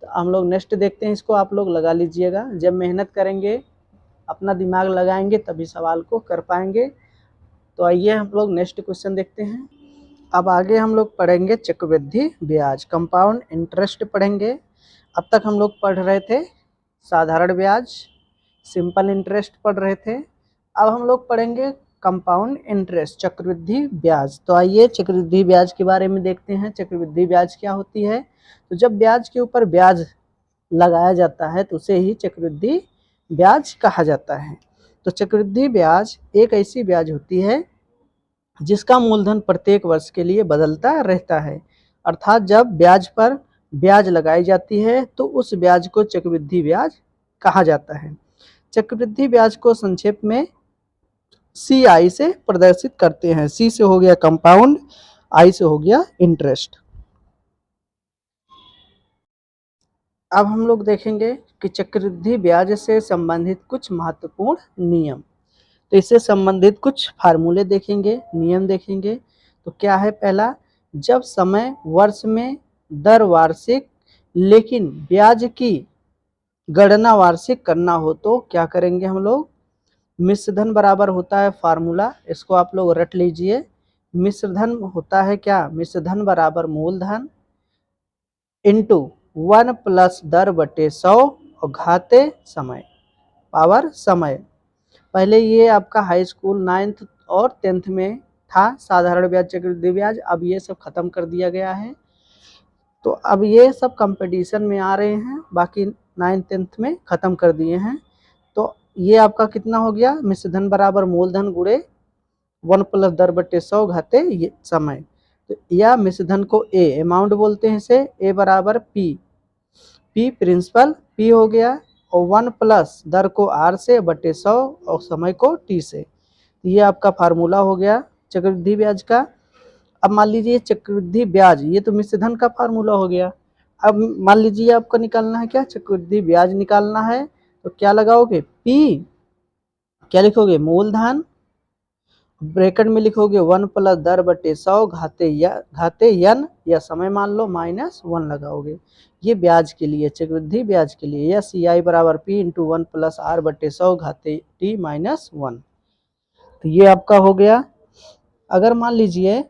तो हम लोग नेक्स्ट देखते हैं, इसको आप लोग लगा लीजिएगा। जब मेहनत करेंगे, अपना दिमाग लगाएंगे, तभी सवाल को कर पाएंगे। तो आइए हम लोग नेक्स्ट क्वेश्चन देखते हैं। अब आगे हम लोग पढ़ेंगे चक्रवृद्धि ब्याज, कंपाउंड इंटरेस्ट पढ़ेंगे। अब तक हम लोग पढ़ रहे थे साधारण ब्याज, सिंपल इंटरेस्ट पढ़ रहे थे। अब हम लोग पढ़ेंगे कंपाउंड इंटरेस्ट, चक्रवृद्धि ब्याज। तो आइए चक्रवृद्धि ब्याज के बारे में देखते हैं। चक्रवृद्धि ब्याज क्या होती है, तो जब ब्याज के ऊपर ब्याज लगाया जाता है तो उसे ही चक्रवृद्धि ब्याज कहा जाता है। तो चक्रवृद्धि ब्याज एक ऐसी ब्याज होती है जिसका मूलधन प्रत्येक वर्ष के लिए बदलता रहता है। अर्थात जब ब्याज पर ब्याज लगाई जाती है तो उस ब्याज को चक्रवृद्धि ब्याज कहा जाता है। चक्रवृद्धि ब्याज को संक्षेप में CI से प्रदर्शित करते हैं। C से हो गया कंपाउंड, I से हो गया इंटरेस्ट। अब हम लोग देखेंगे कि चक्रवृद्धि ब्याज से संबंधित कुछ महत्वपूर्ण नियम। तो इससे संबंधित कुछ फार्मूले देखेंगे, नियम देखेंगे। तो क्या है, पहला, जब समय वर्ष में दर वार्षिक लेकिन ब्याज की गणना वार्षिक करना हो तो क्या करेंगे हम लोग, मिश्रधन बराबर होता है फार्मूला, इसको आप लोग रट लीजिए। मिश्रधन होता है क्या, मिश्रधन बराबर मूलधन इंटू 1 प्लस दर बटे 100 और घाते समय पावर समय। पहले ये आपका हाई स्कूल 9th और 10th में था, साधारण ब्याज, चक्रवृद्धि ब्याज। अब ये सब खत्म कर दिया गया है, तो अब ये सब कंपटीशन में आ रहे हैं, बाकी 9th 10th में खत्म कर दिए हैं। तो ये आपका कितना हो गया, मिश्रधन बराबर मूलधन गुणे 1 प्लस दर बटे 100 घाते ये समय। तो या मिश्रधन को ए अमाउंट बोलते हैं, इसे ए बराबर पी प्रिंसिपल पी हो गया, और 1 प्लस दर को आर से बटे 100 और समय को टी से। ये आपका फार्मूला हो गया चक्रवृद्धि ब्याज का। अब मान लीजिए चक्रवृद्धि ब्याज, ये तो मिश्रधन का फार्मूला हो गया, अब मान लीजिए आपको निकालना है क्या, चक्रवृद्धि ब्याज निकालना है, तो क्या लगाओगे, पी, क्या लिखोगे, मूलधन, ब्रैकेट में लिखोगे 1 प्लस दर बटे 100 घाते यन या समय मान लो -1 लगाओगे। ये ब्याज के लिए, चक्रवृद्धि ब्याज के लिए, या सी आई बराबर पी इंटू 1 प्लस आर बटे 100 घाते टी -1। तो ये आपका हो गया। अगर मान लीजिए,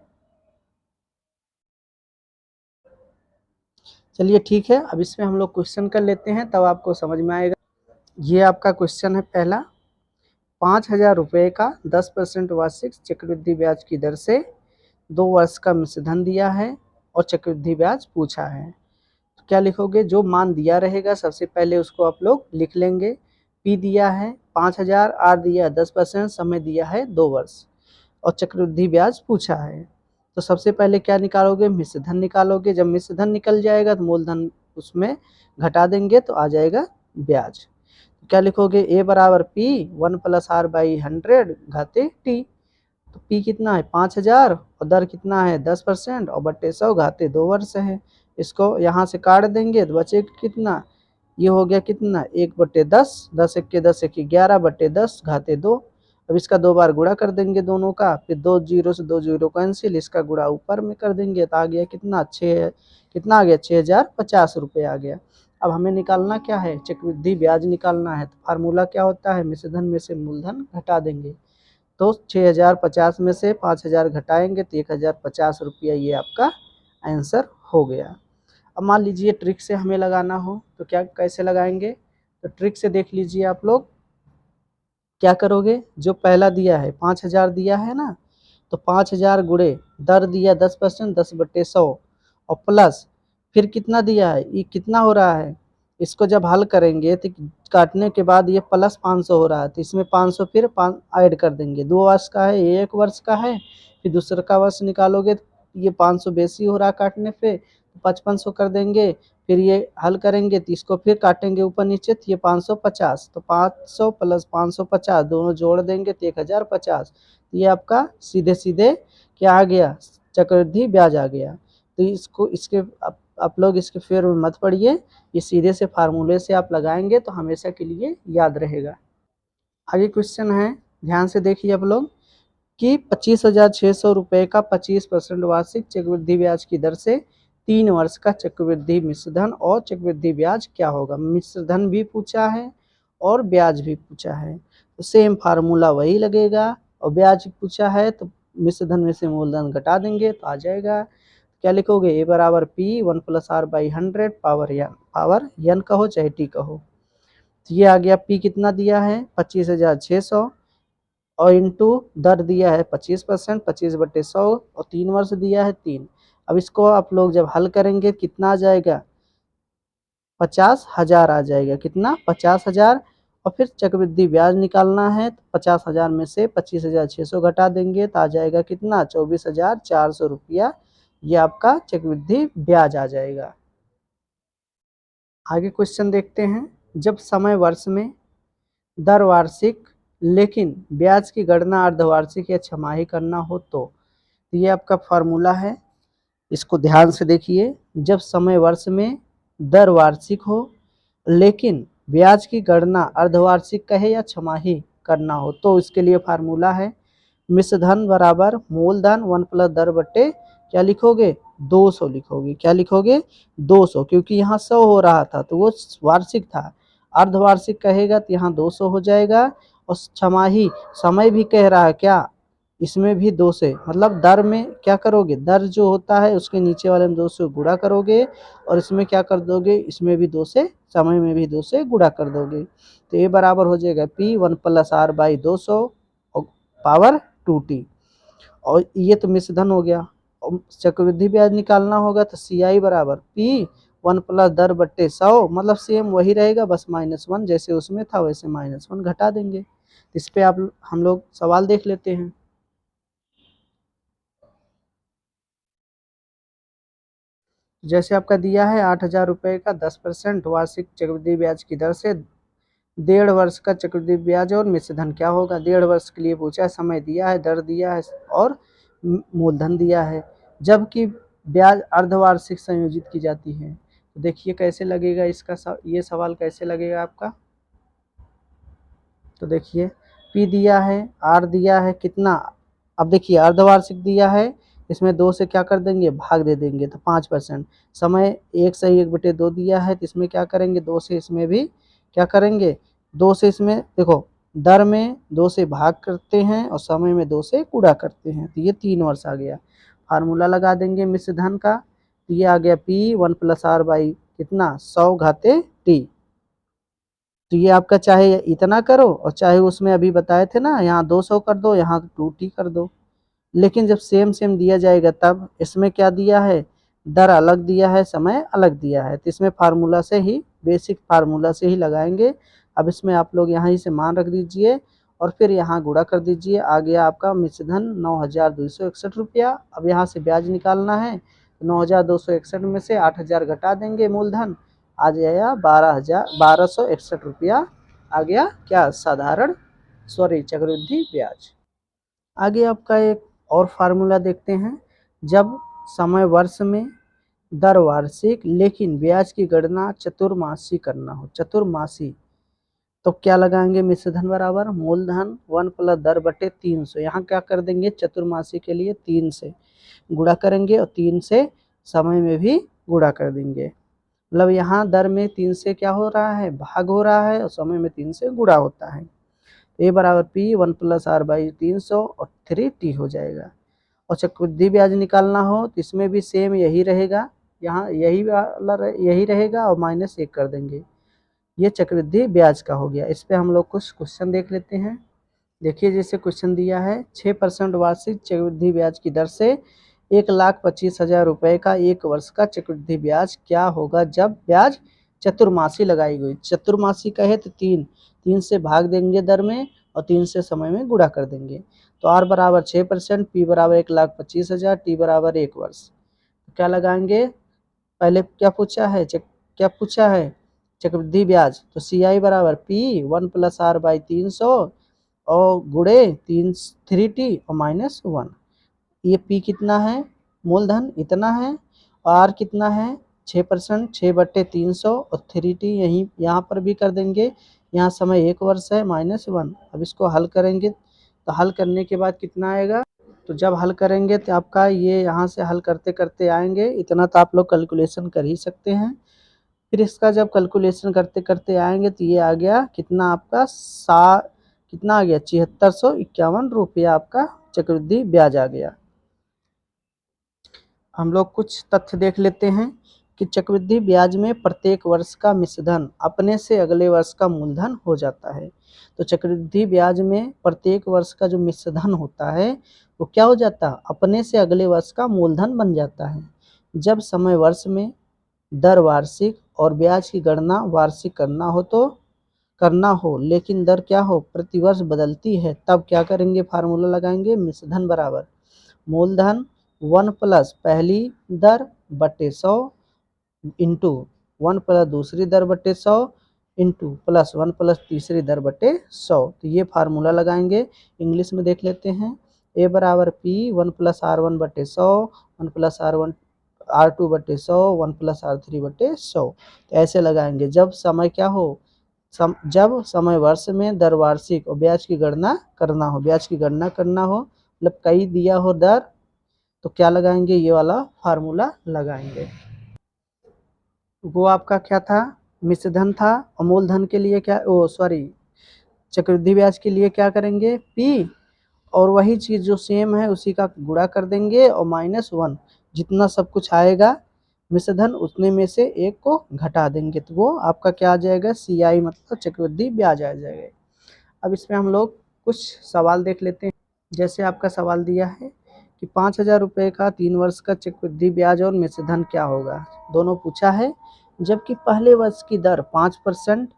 चलिए ठीक है, अब इसमें हम लोग क्वेश्चन कर लेते हैं, तब आपको समझ में आएगा। ये आपका क्वेश्चन है पहला, 5,000 रुपये का 10% वार्षिक चक्रवृद्धि ब्याज की दर से 2 वर्ष का मिश्रधन दिया है और चक्रवृद्धि ब्याज पूछा है। तो क्या लिखोगे, जो मान दिया रहेगा सबसे पहले उसको आप लोग लिख लेंगे। पी दिया है 5,000, आर दिया है 10%, समय दिया है 2 वर्ष और चक्रवृद्धि ब्याज पूछा है। तो सबसे पहले क्या निकालोगे, मिश्रधन निकालोगे। जब मिश्रधन निकल जाएगा तो मूलधन उसमें घटा देंगे तो आ जाएगा ब्याज। क्या लिखोगे, ए बराबर पी 1 प्लस आर बाई 100 घाते टी। तो पी कितना है 5,000 और दर कितना है 10% और बट्टे 100 घाते 2 वर्ष है। इसको यहाँ से काट देंगे तो बचेगा कितना, ये हो गया कितना 1/10, 10 1 10 1 11 बट्टे 10 घाते 2। अब इसका 2 बार गुणा कर देंगे दोनों का, फिर 2 जीरो से 2 जीरो कैंसिल, इसका गुणा ऊपर में कर देंगे तो आ गया कितना 6, कितना आ गया 6,050 रुपये आ गया। अब हमें निकालना क्या है, चक्रवृद्धि ब्याज निकालना है। तो फार्मूला क्या होता है, मिश्रधन में से मूलधन घटा देंगे। तो 6,050 में से 5,000 घटाएंगे तो 1,050 रुपया, ये आपका आंसर हो गया। अब मान लीजिए ट्रिक से हमें लगाना हो तो क्या, कैसे लगाएंगे, तो ट्रिक से देख लीजिए आप लोग। क्या करोगे, जो पहला दिया है 5,000 दिया है ना, तो 5,000 गुणे दर दिया 10%, 10/100 और प्लस फिर कितना दिया है, ये कितना हो रहा है, इसको जब हल करेंगे तो काटने के बाद ये प्लस 500 हो रहा है, तो इसमें 500 फिर ऐड कर देंगे। 2 वर्ष का है, ये 1 वर्ष का है, फिर दूसरा का वर्ष निकालोगे तो ये 500 बेसी हो रहा है काटने पे, 5500 कर देंगे। फिर ये हल करेंगे तो इसको फिर काटेंगे ऊपर नीचे, तो ये 550, तो 500 प्लस 550 दोनों जोड़ देंगे तो 1,050। ये आपका सीधे सीधे क्या आ गया, चक्रवृद्धि ब्याज आ गया। तो इसको इसके आप लोग इसके फेर में मत पड़िए, ये सीधे से फार्मूले से आप लगाएंगे तो हमेशा के लिए याद रहेगा। आगे क्वेश्चन है, ध्यान से देखिए आप लोग, कि 25,600 रुपये का 25% वार्षिक चक्रवृद्धि ब्याज की दर से 3 वर्ष का चक्रवृद्धि मिश्रधन और चक्रवृद्धि ब्याज क्या होगा। मिश्रधन भी पूछा है और ब्याज भी पूछा है, तो सेम फार्मूला वही लगेगा। और ब्याज पूछा है तो मिश्रधन में से मूलधन घटा देंगे तो आ जाएगा। क्या लिखोगे, ए बराबर P 1 plus R by 100 power n कहो चाहे टी कहो। तो ये आ गया, पी कितना दिया है 25,600 और इंटू दर दिया है 25%, 25/100 और 3 वर्ष दिया है 3। अब इसको आप लोग जब हल करेंगे कितना आ जाएगा, 50,000 आ जाएगा। कितना, 50,000। और फिर चक्रवृद्धि ब्याज निकालना है तो 50,000 में से 25,600 घटा देंगे तो आ जाएगा कितना, 24,400 रुपया। ये आपका चक्रवृद्धि ब्याज आ जाएगा। आगे क्वेश्चन देखते हैं, जब समय वर्ष में, दर वार्षिक, लेकिन ब्याज की गणना अर्धवार्षिक या छमाही करना हो तो ये आपका फार्मूला है। इसको ध्यान से देखिए, जब समय वर्ष में, दर वार्षिक हो, लेकिन ब्याज की गणना अर्धवार्षिक कहे या छमाही करना हो तो इसके लिए फार्मूला है, मिश्रधन बराबर मूलधन 1 प्लस दर बट्टे क्या लिखोगे, 200 लिखोगे। क्या लिखोगे, 200, क्योंकि यहाँ 100 हो रहा था तो वो वार्षिक था। अर्धवार्षिक कहेगा तो यहाँ 200 हो जाएगा। और छमाही, समय भी कह रहा है क्या, इसमें भी 2 से, मतलब दर में क्या करोगे, दर जो होता है उसके नीचे वाले में 2 से गुणा करोगे और इसमें क्या कर दोगे, इसमें भी 2 से, समय में भी 2 से गुणा कर दोगे। तो ये बराबर हो जाएगा पी 1 प्लस आर बाई 200 और पावर 2t। और ये तो मिश्रधन हो गया। और चक्रवृद्धि ब्याज निकालना होगा तो सी आई बराबर पी 1 प्लस दर बट्टे 100, मतलब सेम वही रहेगा, बस -1 जैसे उसमें था वैसे -1 घटा देंगे। इस पे आप हम लोग सवाल देख लेते हैं। जैसे आपका दिया है 8,000 रुपये का 10% वार्षिक चक्रवृद्धि ब्याज की दर से 1.5 वर्ष का चक्रवृद्धि ब्याज और मिश्रधन क्या होगा। 1.5 वर्ष के लिए पूछा है, समय दिया है, दर दिया है और मूलधन दिया है। जबकि ब्याज अर्धवार्षिक संयोजित की जाती है, तो देखिए कैसे लगेगा इसका ये सवाल कैसे लगेगा आपका। तो देखिए पी दिया है, आर दिया है कितना, अब देखिए अर्धवार्षिक दिया है, इसमें 2 से क्या कर देंगे भाग दे देंगे तो 5%। समय 1/1/2 दिया है तो इसमें क्या करेंगे 2 से इसमें भी क्या करेंगे 2 से इसमें देखो दर में 2 से भाग करते हैं और समय में 2 से गुणा करते हैं, तो ये 3 वर्ष आ गया। फार्मूला लगा देंगे मिश्र धन का, तो ये आ गया पी 1 + आर बाई कितना 100 घाते टी। तो ये आपका चाहे इतना करो और चाहे उसमें अभी बताए थे ना यहाँ 200 कर दो, यहाँ 2t कर दो, लेकिन जब सेम सेम दिया जाएगा तब इसमें क्या दिया है दर अलग दिया है, समय अलग दिया है, तो इसमें फार्मूला से ही बेसिक फार्मूला से ही लगाएंगे। अब इसमें आप लोग यहाँ ही से मान रख दीजिए और फिर यहाँ गुणा कर दीजिए, आ गया आपका मिश्रधन 9261 रुपया। अब यहाँ से ब्याज निकालना है, 9261 में से 8000 घटा देंगे मूलधन, आ जाएगा 1261 रुपया आ गया क्या साधारण चक्रवृद्धि ब्याज। आगे आपका एक और फार्मूला देखते हैं, जब समय वर्ष में दर वार्षिक लेकिन ब्याज की गणना चतुर्मासी करना हो, चतुर्मासी, तो क्या लगाएंगे मिश्रधन बराबर मूलधन 1 + दर बटे 300, यहाँ क्या कर देंगे चतुर्मासी के लिए 3 से गुणा करेंगे और 3 से समय में भी गुणा कर देंगे, मतलब यहाँ दर में 3 से क्या हो रहा है भाग हो रहा है और समय में 3 से गुणा होता है। ए बराबर पी 1 + आर बाई 300 और 3t हो जाएगा। और चक्रवृद्धि ब्याज निकालना हो तो इसमें भी सेम यही रहेगा, यहाँ यही वाला यही रहेगा और -1 कर देंगे, ये चक्रवृद्धि ब्याज का हो गया। इस पर हम लोग कुछ क्वेश्चन देख लेते हैं। देखिए जैसे क्वेश्चन दिया है 6% वार्षिक चक्रवृद्धि ब्याज की दर से 1,25,000 रुपये का 1 वर्ष का चक्रवृद्धि ब्याज क्या होगा जब ब्याज चतुर्मासी लगाई गई। चतुर्मासी कहे तो 3 से भाग देंगे दर में और 3 से समय में गुणा कर देंगे। तो आर बराबर 6%, पी बराबर 1,25,000, टी बराबर 1 वर्ष। तो क्या लगाएंगे, पहले क्या पूछा है चक्रवृद्धि ब्याज, तो सी आई बराबर पी 1 + आर बाई 300 और गुणे 3t और -1। ये पी कितना है मूलधन इतना है और आर कितना है 6%, 6/300 और 3t यहीं यहाँ पर भी कर देंगे, यहाँ समय 1 वर्ष है -1। अब इसको हल करेंगे तो हल करने के बाद कितना आएगा, तो जब हल करेंगे तो आपका ये यहाँ से हल करते करते आएंगे, इतना तो आप लोग कैलकुलेशन कर ही सकते हैं। फिर इसका जब कैलकुलेशन करते करते आएंगे तो ये आ गया कितना आपका कितना आ गया 7651 रुपया आपका चक्रवृद्धि ब्याज आ गया। हम लोग कुछ तथ्य देख लेते हैं कि चक्रवृद्धि ब्याज में प्रत्येक वर्ष का मिश्रधन अपने से अगले वर्ष का मूलधन हो जाता है। तो चक्रवृद्धि ब्याज में प्रत्येक वर्ष का जो मिश्रधन होता है वो क्या हो जाता है अपने से अगले वर्ष का मूलधन बन जाता है। जब समय वर्ष में दर वार्षिक और ब्याज की गणना वार्षिक करना हो लेकिन दर क्या हो प्रतिवर्ष बदलती है, तब क्या करेंगे फार्मूला लगाएंगे मिश्रधन बराबर मूलधन 1 + पहली दर बटे 100 इंटू 1 + दूसरी दर बटे 100 इंटू +1 + तीसरी दर बटे 100। तो ये फार्मूला लगाएंगे, इंग्लिश में देख लेते हैं। ए बराबर पी 1 + R1 बटे 100, 1 + R2 बटे 100, 1 + R3 बटे 100। तो ऐसे लगाएंगे जब समय क्या हो जब समय वर्ष में दर वार्षिक और ब्याज की गणना करना हो, मतलब कई दिया हो दर, तो क्या लगाएंगे ये वाला फार्मूला लगाएंगे। वो आपका क्या था मिश्रधन था और मूलधन के लिए क्या चक्रवृद्धि ब्याज के लिए क्या करेंगे पी, और वही चीज़ जो सेम है उसी का गुणा कर देंगे और -1 जितना सब कुछ आएगा मिश्रधन उतने में से एक को घटा देंगे, तो वो आपका क्या आ जाएगा सी आई मतलब चक्रवृद्धि ब्याज आ जाएगा। अब इसमें हम लोग कुछ सवाल देख लेते हैं। जैसे आपका सवाल दिया है कि 5,000 रुपये का 3 वर्ष का चक्रवृद्धि ब्याज और मिश्रधन क्या होगा, दोनों पूछा है। जबकि पहले वर्ष की दर 5%,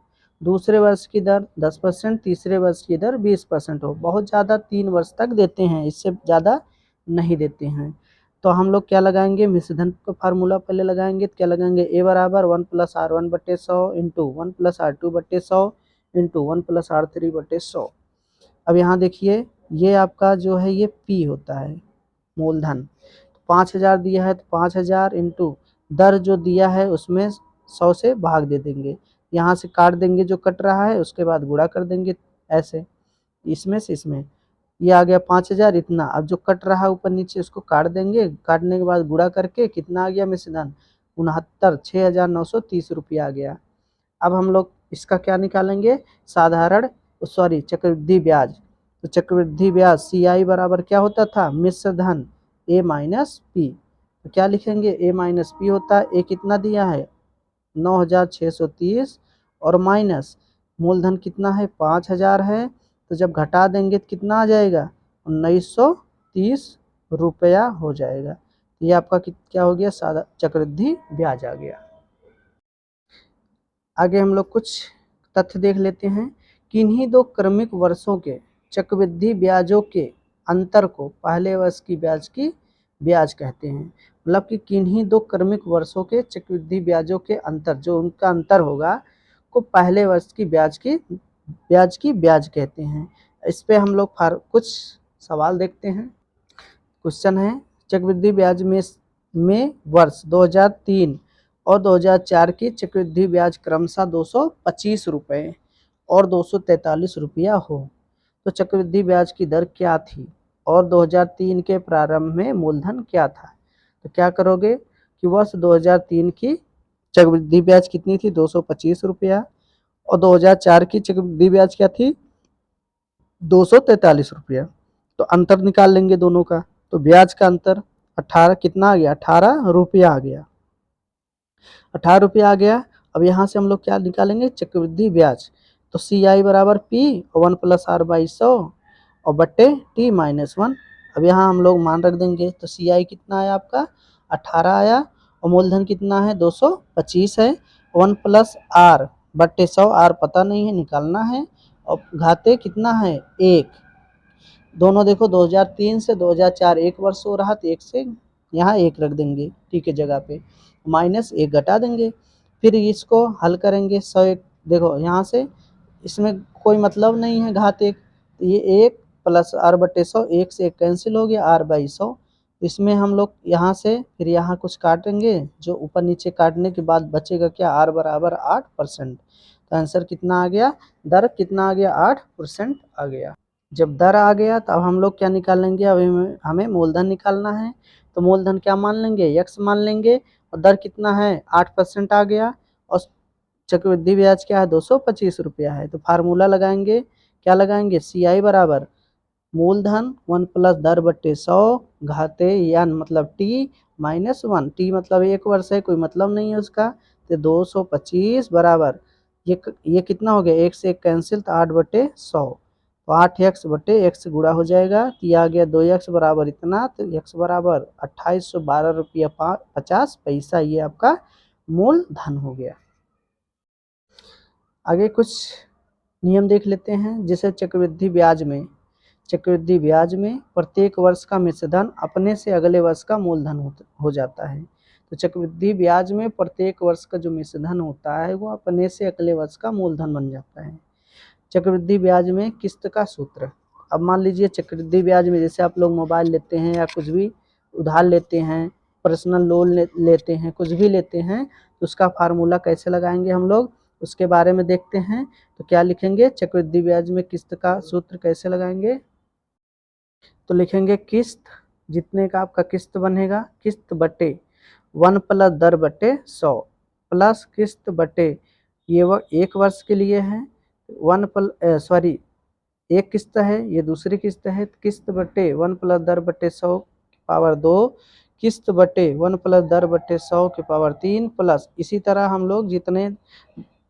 दूसरे वर्ष की दर 10%, तीसरे वर्ष की दर 20% हो। बहुत ज़्यादा 3 वर्ष तक देते हैं, इससे ज़्यादा नहीं देते हैं। तो हम लोग क्या लगाएंगे मिश्रधन का फार्मूला पहले लगाएंगे, तो क्या लगाएंगे ए बराबर 1 + R1 बटे 100 इंटू 1 + R2 बटे 100 इंटू 1 + R3 बटे 100। अब यहाँ देखिए ये आपका जो है ये पी होता है मूलधन, 5,000 दिया है तो 5,000 इंटू दर जो दिया है उसमें 100 से भाग दे देंगे, यहाँ से काट देंगे जो कट रहा है, उसके बाद गुणा कर देंगे ऐसे, इसमें से इसमें, ये आ गया 5000 इतना। अब जो कट रहा है ऊपर नीचे उसको काट देंगे, काटने के बाद गुणा करके कितना आ गया मिश्र धन 69 रुपया आ गया। अब हम लोग इसका क्या निकालेंगे, साधारण सॉरी चक्रवृद्धि ब्याज। तो चक्रवृद्धि ब्याज CI बराबर क्या होता था, मिश्र धन A माइनस पी। तो क्या लिखेंगे, A माइनस पी होता है, A कितना दिया है 9630 और माइनस मूलधन कितना है 5000 है, तो जब घटा देंगे तो कितना आ जाएगा 1930 रुपया हो जाएगा। ये आपका क्या हो गया, सादा चक्रवृद्धि ब्याज आ गया। आगे हम लोग कुछ तथ्य देख लेते हैं। किन्हीं दो क्रमिक वर्षों के चक्रवृद्धि ब्याजों के अंतर को पहले वर्ष की ब्याज कहते हैं। मतलब कि किन्हीं दो क्रमिक वर्षों के चक्रवृद्धि ब्याजों के अंतर, जो उनका अंतर होगा, को पहले वर्ष की ब्याज कहते हैं। इस पे हम लोग कुछ सवाल देखते हैं। क्वेश्चन है, चक्रवृद्धि ब्याज में वर्ष 2003 और 2004 की चक्रवृद्धि ब्याज क्रमशः 225 रुपये और 243 रुपया हो, तो चक्रवृद्धि ब्याज की दर क्या थी और 2003 के प्रारंभ में मूलधन क्या था। तो क्या करोगे कि वर्ष 2003 की चक्रवृद्धि ब्याज कितनी थी 225 रुपया और 2004 की चक्रवृद्धि ब्याज क्या थी 243 रुपया। तो अंतर निकाल लेंगे दोनों का, तो ब्याज का अंतर 18 कितना आ गया 18 रुपया आ गया, 18 रुपया आ गया। अब यहाँ से हम लोग क्या निकालेंगे, चक्रवृद्धि ब्याज। तो CI बराबर P और 1 + R/100 और बट्टे T - 1। अब यहाँ हम लोग मान रख देंगे, तो CI कितना आया आपका 18 आया और मूलधन कितना है 225 है, 1 + R बट्टे 100, R पता नहीं है निकालना है, और घाते कितना है 1। दोनों देखो 2003 से 2004 एक वर्ष हो रहा, तो एक से यहाँ 1 रख देंगे T के जगह पे, -1 घटा देंगे। फिर इसको हल करेंगे 100, देखो यहाँ से इसमें कोई मतलब नहीं है घात 1, तो ये 1 + R/100, 1 से 1 कैंसिल हो गया, R/100। इसमें हम लोग यहाँ से फिर यहाँ कुछ काटेंगे, जो ऊपर नीचे काटने के बाद बचेगा क्या, R बराबर 8%। तो आंसर कितना आ गया, दर कितना आ गया 8% आ गया। जब दर आ गया तो अब हम लोग क्या निकालेंगे, अब हमें मूलधन निकालना है। तो मूलधन क्या मान लेंगे, x मान लेंगे, और दर कितना है 8% आ गया, और चक्रवृद्धि ब्याज क्या है 225 रुपया है। तो फार्मूला लगाएंगे, क्या लगाएंगे, CI बराबर मूलधन 1 + दर बट्टे 100 घाते या मतलब T - 1, T मतलब 1 वर्ष है, कोई मतलब नहीं है उसका, तो 225 बराबर ये कितना हो गया, 1 से 1 कैंसिल, तो 8/100, तो 8x बटे x गुणा हो जाएगा, तो ये आ गया 2x बराबर इतना, तो x बराबर 2812 रुपया 50 पैसा, ये आपका मूलधन हो गया। आगे कुछ नियम देख लेते हैं। जैसे चक्रवृद्धि ब्याज में प्रत्येक वर्ष का मिश्रधन अपने से अगले वर्ष का मूलधन हो जाता है। तो चक्रवृद्धि ब्याज में प्रत्येक वर्ष का जो मिश्रधन होता है वो अपने से अगले वर्ष का मूलधन बन जाता है। चक्रवृद्धि ब्याज में किस्त का सूत्र, अब मान लीजिए चक्रवृद्धि ब्याज में जैसे आप लोग मोबाइल लेते हैं या कुछ भी उधार लेते हैं, पर्सनल लोन लेते हैं, कुछ भी लेते हैं, तो उसका फार्मूला कैसे लगाएंगे हम लोग, उसके बारे में देखते हैं। तो क्या लिखेंगे, चक्रवृद्धि ब्याज में किस्त का सूत्र कैसे लगाएंगे, तो लिखेंगे किस्त, जितने का आपका किस्त बनेगा, किस्त बटे 1 + दर बटे 100 प्लस किस्त बटे, ये 1 वर्ष के लिए है, 1 एक किस्त है, ये दूसरी किस्त है, किस्त बटे 1 + दर बटे 100 की पावर 2, किस्त बटे 1 + दर बटे 100 की पावर 3, प्लस इसी तरह हम लोग जितने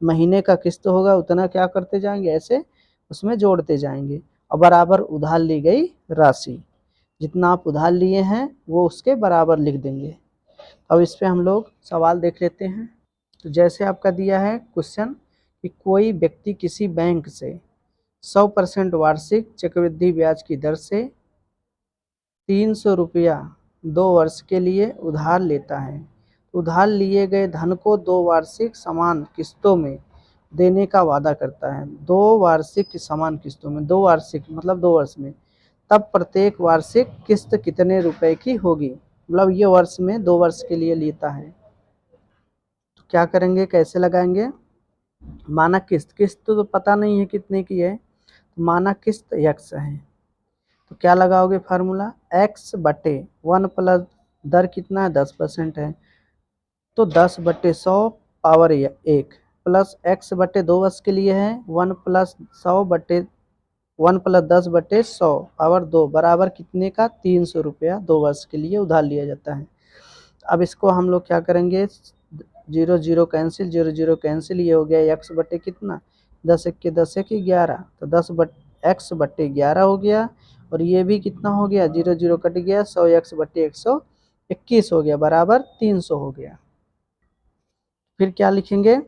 महीने का किस्त होगा उतना क्या करते जाएंगे, ऐसे उसमें जोड़ते जाएंगे, और बराबर उधार ली गई राशि, जितना आप उधार लिए हैं वो उसके बराबर लिख देंगे। अब इस पे हम लोग सवाल देख लेते हैं। तो जैसे आपका दिया है क्वेश्चन कि कोई व्यक्ति किसी बैंक से 100% वार्षिक चक्रवृद्धि ब्याज की दर से 300 रुपया 2 वर्ष के लिए उधार लेता है। उधार लिए गए धन को 2 वार्षिक समान किस्तों में देने का वादा करता है। 2 वार्षिक समान किस्तों में, 2 वार्षिक मतलब 2 वर्ष में, तब प्रत्येक वार्षिक किस्त कितने रुपए की होगी, मतलब ये वर्ष में 2 वर्ष के लिए लेता है। तो क्या करेंगे, कैसे लगाएंगे? मानक किस्त, किस्त तो पता नहीं है कितने की है, तो मानक किस्त x है, तो क्या लगाओगे फार्मूला, x बटे 1 प्लस दर कितना है 10% है, तो 10/100 पावर 1 प्लस x बटे 2 वर्ष के लिए है 1 प्लस 10/100 पावर 2 बराबर कितने का 300 रुपया 2 वर्ष के लिए उधार लिया जाता है। अब इसको हम लोग क्या करेंगे, 0 0 कैंसिल, 0 0 कैंसिल, ये हो गया x बटे कितना 10 1 10 1 11, तो x बटे 11 हो गया, और ये भी कितना हो गया 0 0 कट गया 100 x बटे 121 हो गया बराबर 300 हो गया। फिर क्या लिखेंगे,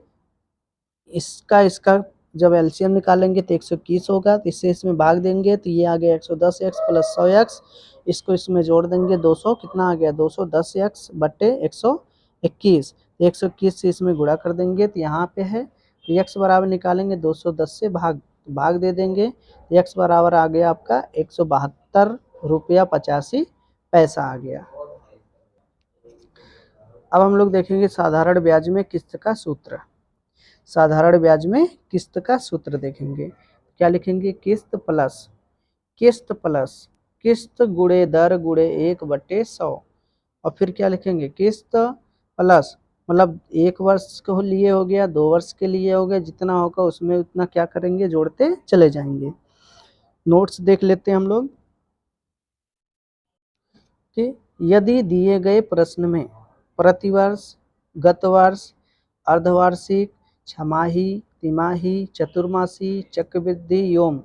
इसका जब एलसीएम निकालेंगे तो 121 होगा, तो इससे इसमें भाग देंगे तो ये आ गया 110x प्लस 100x, इसको इसमें जोड़ देंगे 200, कितना आ गया 210x बटे 121, 121 से इसमें गुणा कर देंगे तो यहाँ पे है, तो x बराबर निकालेंगे 210 से भाग दे देंगे, तो x बराबर आ गया आपका 172 रुपया 85 पैसा आ गया। अब हम लोग देखेंगे साधारण ब्याज में किस्त का सूत्र। साधारण ब्याज में किस्त का सूत्र देखेंगे, क्या लिखेंगे, किस्त प्लस किस्त गुणे दर गुणे 1/100, और फिर क्या लिखेंगे, किस्त प्लस मतलब 1 वर्ष के लिए हो गया, 2 वर्ष के लिए हो गया, जितना होगा उसमें उतना क्या करेंगे, जोड़ते चले जाएंगे। नोट्स देख लेते हैं हम लोग कि यदि दिए गए प्रश्न में प्रतिवर्ष, गत वर्ष, अर्धवार्षिक, छमाही, तिमाही, चतुर्मासी, चक्रवृद्धि एवं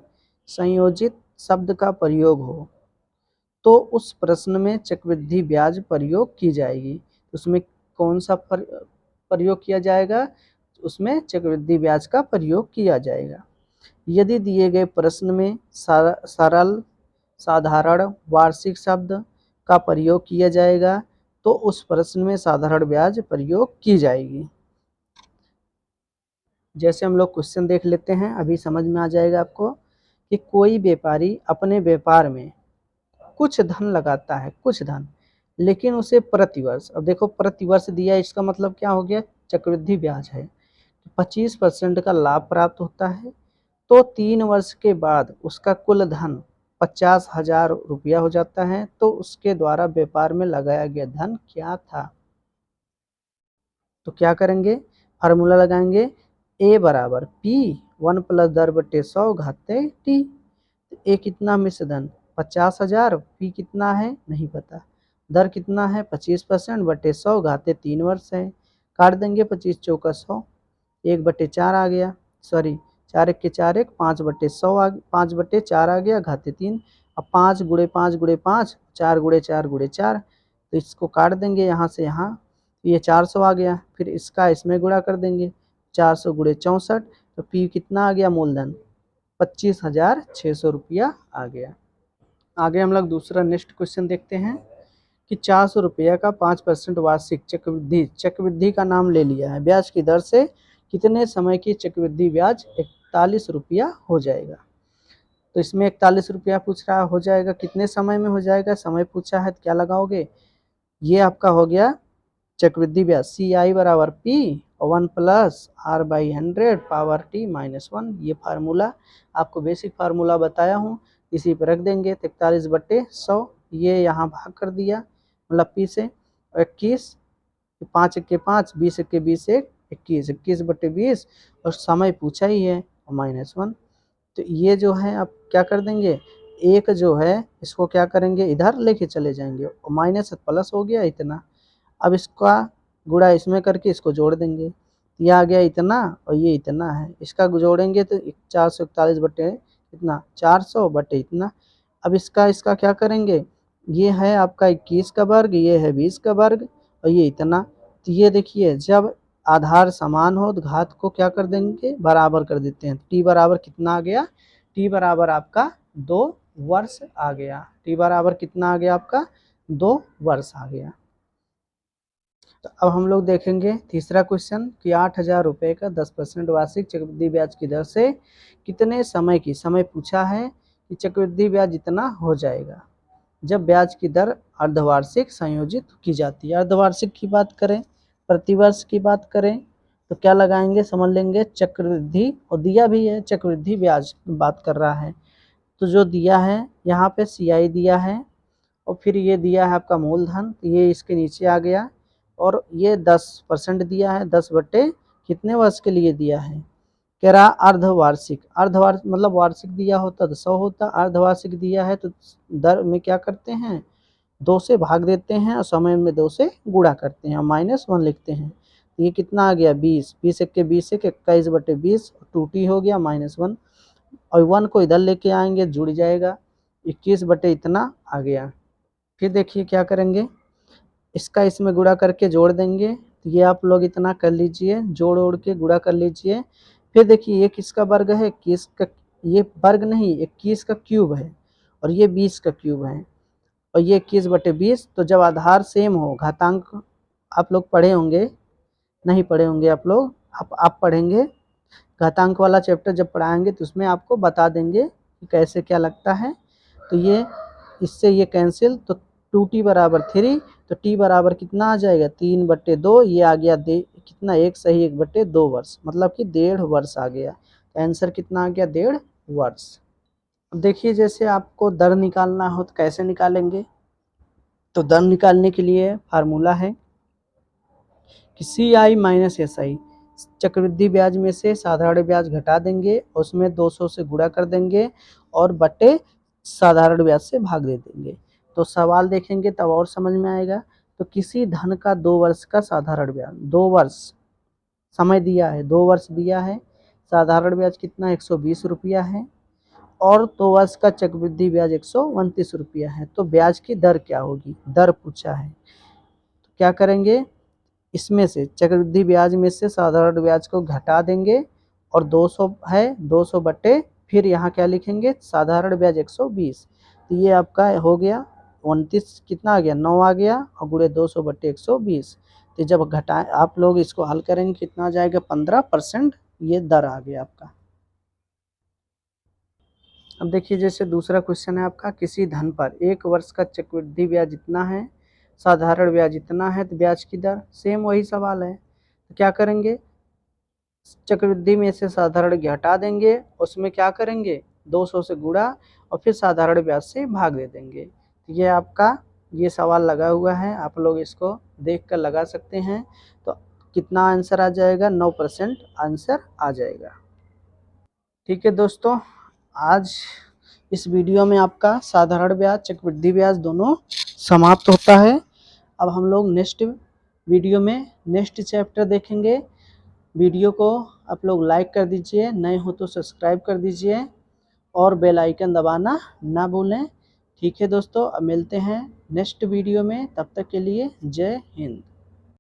संयोजित शब्द का प्रयोग हो तो उस प्रश्न में चक्रवृद्धि ब्याज प्रयोग की जाएगी। उसमें कौन सा प्रयोग किया जाएगा, उसमें चक्रवृद्धि ब्याज का प्रयोग किया जाएगा। यदि दिए गए प्रश्न में सरल, साधारण, वार्षिक शब्द का प्रयोग किया जाएगा तो उस प्रश्न में साधारण ब्याज प्रयोग की जाएगी। जैसे हम लोग क्वेश्चन देख लेते हैं, अभी समझ में आ जाएगा आपको कि कोई व्यापारी अपने व्यापार में कुछ धन लगाता है, कुछ धन, लेकिन उसे प्रतिवर्ष, अब देखो प्रतिवर्ष दिया, इसका मतलब क्या हो गया, चक्रवृद्धि ब्याज है, 25% का लाभ प्राप्त होता है, तो 3 वर्ष के बाद उसका कुल धन 50,000 रुपया हो जाता है, तो उसके द्वारा व्यापार में लगाया गया धन क्या था। तो क्या करेंगे, फार्मूला लगाएंगे, ए बराबर P 1 प्लस दर बटे 100 घाते T, ए कितना मिश्र धन 50,000, P कितना है नहीं पता, दर कितना है 25% बटे 100 घाते 3 वर्ष है, काट देंगे 25 चौका 100, 1/4 आ गया, सॉरी 4 1 के 4 1, 5/100 5/4 आ गया घाते 3, अब 5 गुणे 5 गुणे 5, 4 गुणे 4 गुणे 4, तो इसको काट देंगे यहाँ से यहाँ, ये 400 आ गया, फिर इसका इसमें गुणा कर देंगे 400 गुणे 64, तो P कितना आ गया मूलधन 25,600 रुपया आ गया। आगे हम लोग दूसरा नेक्स्ट क्वेश्चन देखते हैं कि 400 रुपया का 5% वार्षिक चक्रवृद्धि का नाम ले लिया है, ब्याज की दर से कितने समय की चक्रवृद्धि ब्याज 41 रुपया हो जाएगा। तो इसमें 41 रुपया पूछ रहा हो जाएगा, कितने समय में हो जाएगा, समय पूछा है तो क्या लगाओगे, ये आपका हो गया चक्रवृद्धि ब्याज CI बराबर P 1 plus R/100 power T - 1, ये फार्मूला आपको बेसिक फार्मूला बताया हूँ, इसी पर रख देंगे, 43/100, ये यहाँ भाग कर दिया मतलब P से 21, 5 1 के 5, 20 1 के 20 1, 21, 21/20, और समय पूछा ही है -1, तो ये जो है आप क्या कर देंगे, एक जो है इसको क्या करेंगे इधर लेके चले जाएंगे, और माइनस प्लस हो गया इतना, अब इसका गुणा इसमें करके इसको जोड़ देंगे, ये आ गया इतना और ये इतना है, इसका जोड़ेंगे तो 441 बटे इतना 400 बटे इतना, अब इसका क्या करेंगे, ये है आपका 21 का वर्ग, ये है 20 का वर्ग और ये इतना, तो ये देखिए जब आधार समान हो तो घात को क्या कर देंगे बराबर कर देते हैं, T बराबर कितना आ गया, T बराबर आपका 2 वर्ष आ गया, T बराबर कितना आ गया आपका 2 वर्ष आ गया। तो अब हम लोग देखेंगे तीसरा क्वेश्चन कि 8,000 रुपये का 10% वार्षिक चक्रवृद्धि ब्याज की दर से कितने समय की, समय पूछा है कि चक्रवृद्धि ब्याज इतना हो जाएगा जब ब्याज की दर अर्धवार्षिक संयोजित की जाती है। अर्धवार्षिक की बात करें प्रतिवर्ष की बात करें तो क्या लगाएंगे, समझ लेंगे चक्रवृद्धि, और दिया भी है चक्रवृद्धि ब्याज बात कर रहा है। तो जो दिया है यहाँ पे CI दिया है, और फिर ये दिया है आपका मूलधन, ये इसके नीचे आ गया, और ये 10% दिया है, 10 बटे कितने वर्ष के लिए दिया है, कह रहा अर्धवार्षिक। अर्धवार्षिक मतलब वार्षिक दिया होता तो 100 होता, अर्धवार्षिक दिया है तो दर में क्या करते हैं, 2 से भाग देते हैं और समय में 2 से गुणा करते हैं, -1 लिखते हैं। तो ये कितना आ गया 20, 20 एक के 20 एक 21 बटे 20, 2t हो गया -1, और 1 को इधर लेके आएंगे जुड़ जाएगा, 21 बटे इतना आ गया। फिर देखिए क्या करेंगे, इसका इसमें गुणा करके जोड़ देंगे, तो ये आप लोग इतना कर लीजिए, जोड़ ओड़ के गुणा कर लीजिए। फिर देखिए ये किसका वर्ग है, 21 का, ये वर्ग नहीं 21 का क्यूब है, और ये 20 का क्यूब है, और ये 21 बटे 20। तो जब आधार सेम हो, घातांक आप लोग पढ़े होंगे, नहीं पढ़े होंगे आप लोग, आप पढ़ेंगे घातांक वाला चैप्टर जब पढ़ाएंगे तो उसमें आपको बता देंगे कि कैसे क्या लगता है। तो ये इससे ये कैंसिल, तो 2t बराबर 3, तो t बराबर कितना आ जाएगा 3 बटे 2, ये आ गया कितना 1 सही 1 बटे 2 वर्ष, मतलब कि 1.5 वर्ष आ गया। तो आंसर कितना आ गया 1.5 वर्ष। अब देखिए जैसे आपको दर निकालना हो तो कैसे निकालेंगे, तो दर निकालने के लिए फार्मूला है कि CI माइनस SI, चक्रवृद्धि ब्याज में से साधारण ब्याज घटा देंगे, उसमें 200 से गुणा कर देंगे और बटे साधारण ब्याज से भाग दे देंगे। तो सवाल देखेंगे तब और समझ में आएगा। तो किसी धन का 2 वर्ष का साधारण ब्याज, 2 वर्ष समय दिया है, 2 वर्ष दिया है, साधारण ब्याज कितना 120 रुपया है, और 2 वर्ष का चक्रवृद्धि ब्याज 129 रुपया है। तो ब्याज की दर क्या होगी, दर पूछा है। तो क्या करेंगे, इसमें से चक्रवृद्धि ब्याज में से साधारण ब्याज को घटा देंगे, और 200 है, 200 बटे फिर यहाँ क्या लिखेंगे, साधारण ब्याज 120। तो ये आपका हो गया 29, कितना आ गया 9 आ गया, और गुणे 200 बटे 120। तो जब घटाएं आप लोग इसको हल करेंगे कितना आ जाएगा 15%, ये दर आ गया आपका। अब देखिए जैसे दूसरा क्वेश्चन है आपका, किसी धन पर 1 वर्ष का चक्रवृद्धि ब्याज इतना है, साधारण ब्याज इतना है, तो ब्याज की दर, सेम वही सवाल है। तो क्या करेंगे, चक्रवृद्धि में से साधारण घटा देंगे, उसमें क्या करेंगे 200 से गुणा, और फिर साधारण ब्याज से भाग दे देंगे। तो ये आपका ये सवाल लगा हुआ है, आप लोग इसको देख कर लगा सकते हैं। तो कितना आंसर आ जाएगा, 9% आंसर आ जाएगा। ठीक है दोस्तों, आज इस वीडियो में आपका साधारण ब्याज चक्रवृद्धि ब्याज दोनों समाप्त होता है। अब हम लोग नेक्स्ट वीडियो में नेक्स्ट चैप्टर देखेंगे। वीडियो को आप लोग लाइक कर दीजिए, नए हो तो सब्सक्राइब कर दीजिए, और बेल आइकन दबाना ना भूलें। ठीक है दोस्तों, अब मिलते हैं नेक्स्ट वीडियो में, तब तक के लिए जय हिंद।